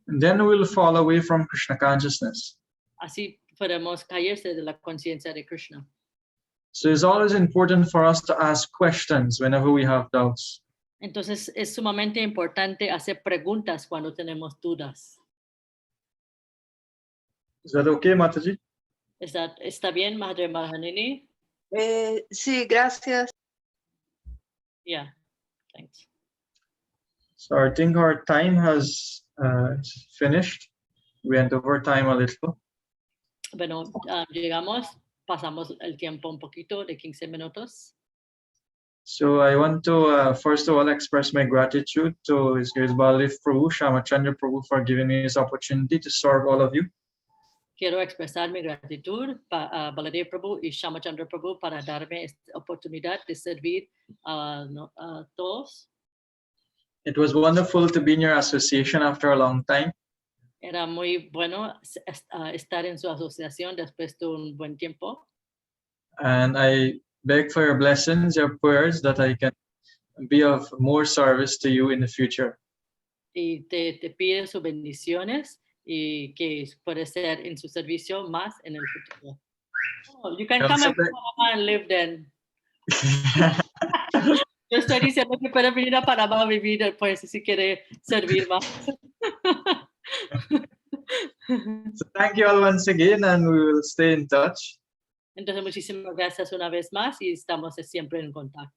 And then we will fall away from Krishna consciousness. Así podemos caerse de la conciencia de Krishna. So it's always important for us to ask questions whenever we have doubts. Entonces es sumamente importante hacer preguntas cuando tenemos dudas. Is that okay, Mataji? ¿Está bien, Madre Mahanini? Sí, gracias. Yeah, thanks. So I think our time has finished. We went over time a little. Bueno, pasamos el tiempo un poquito de 15 minutos. So I want to first of all express my gratitude to His Grace Baladev Prabhu, Shamachandra Prabhu, for giving me this opportunity to serve all of you. Quiero expresar mi gratitud a Baladev Prabhu y Shamachandra Prabhu para darme esta oportunidad de servir a todos. It was wonderful to be in your association after a long time. Era muy bueno estar en su asociación después de un buen tiempo. And I beg for your blessings, your prayers, that I can be of more service to you in the future. Y te pido sus bendiciones y que puede ser en su servicio más en el futuro. Oh, you can come and Panama and live then. Yo estoy diciendo que puede venir a Panamá a vivir después si quiere servir más. So thank you all once again, and we will stay in touch. Entonces, muchísimas gracias una vez más y estamos siempre en contacto.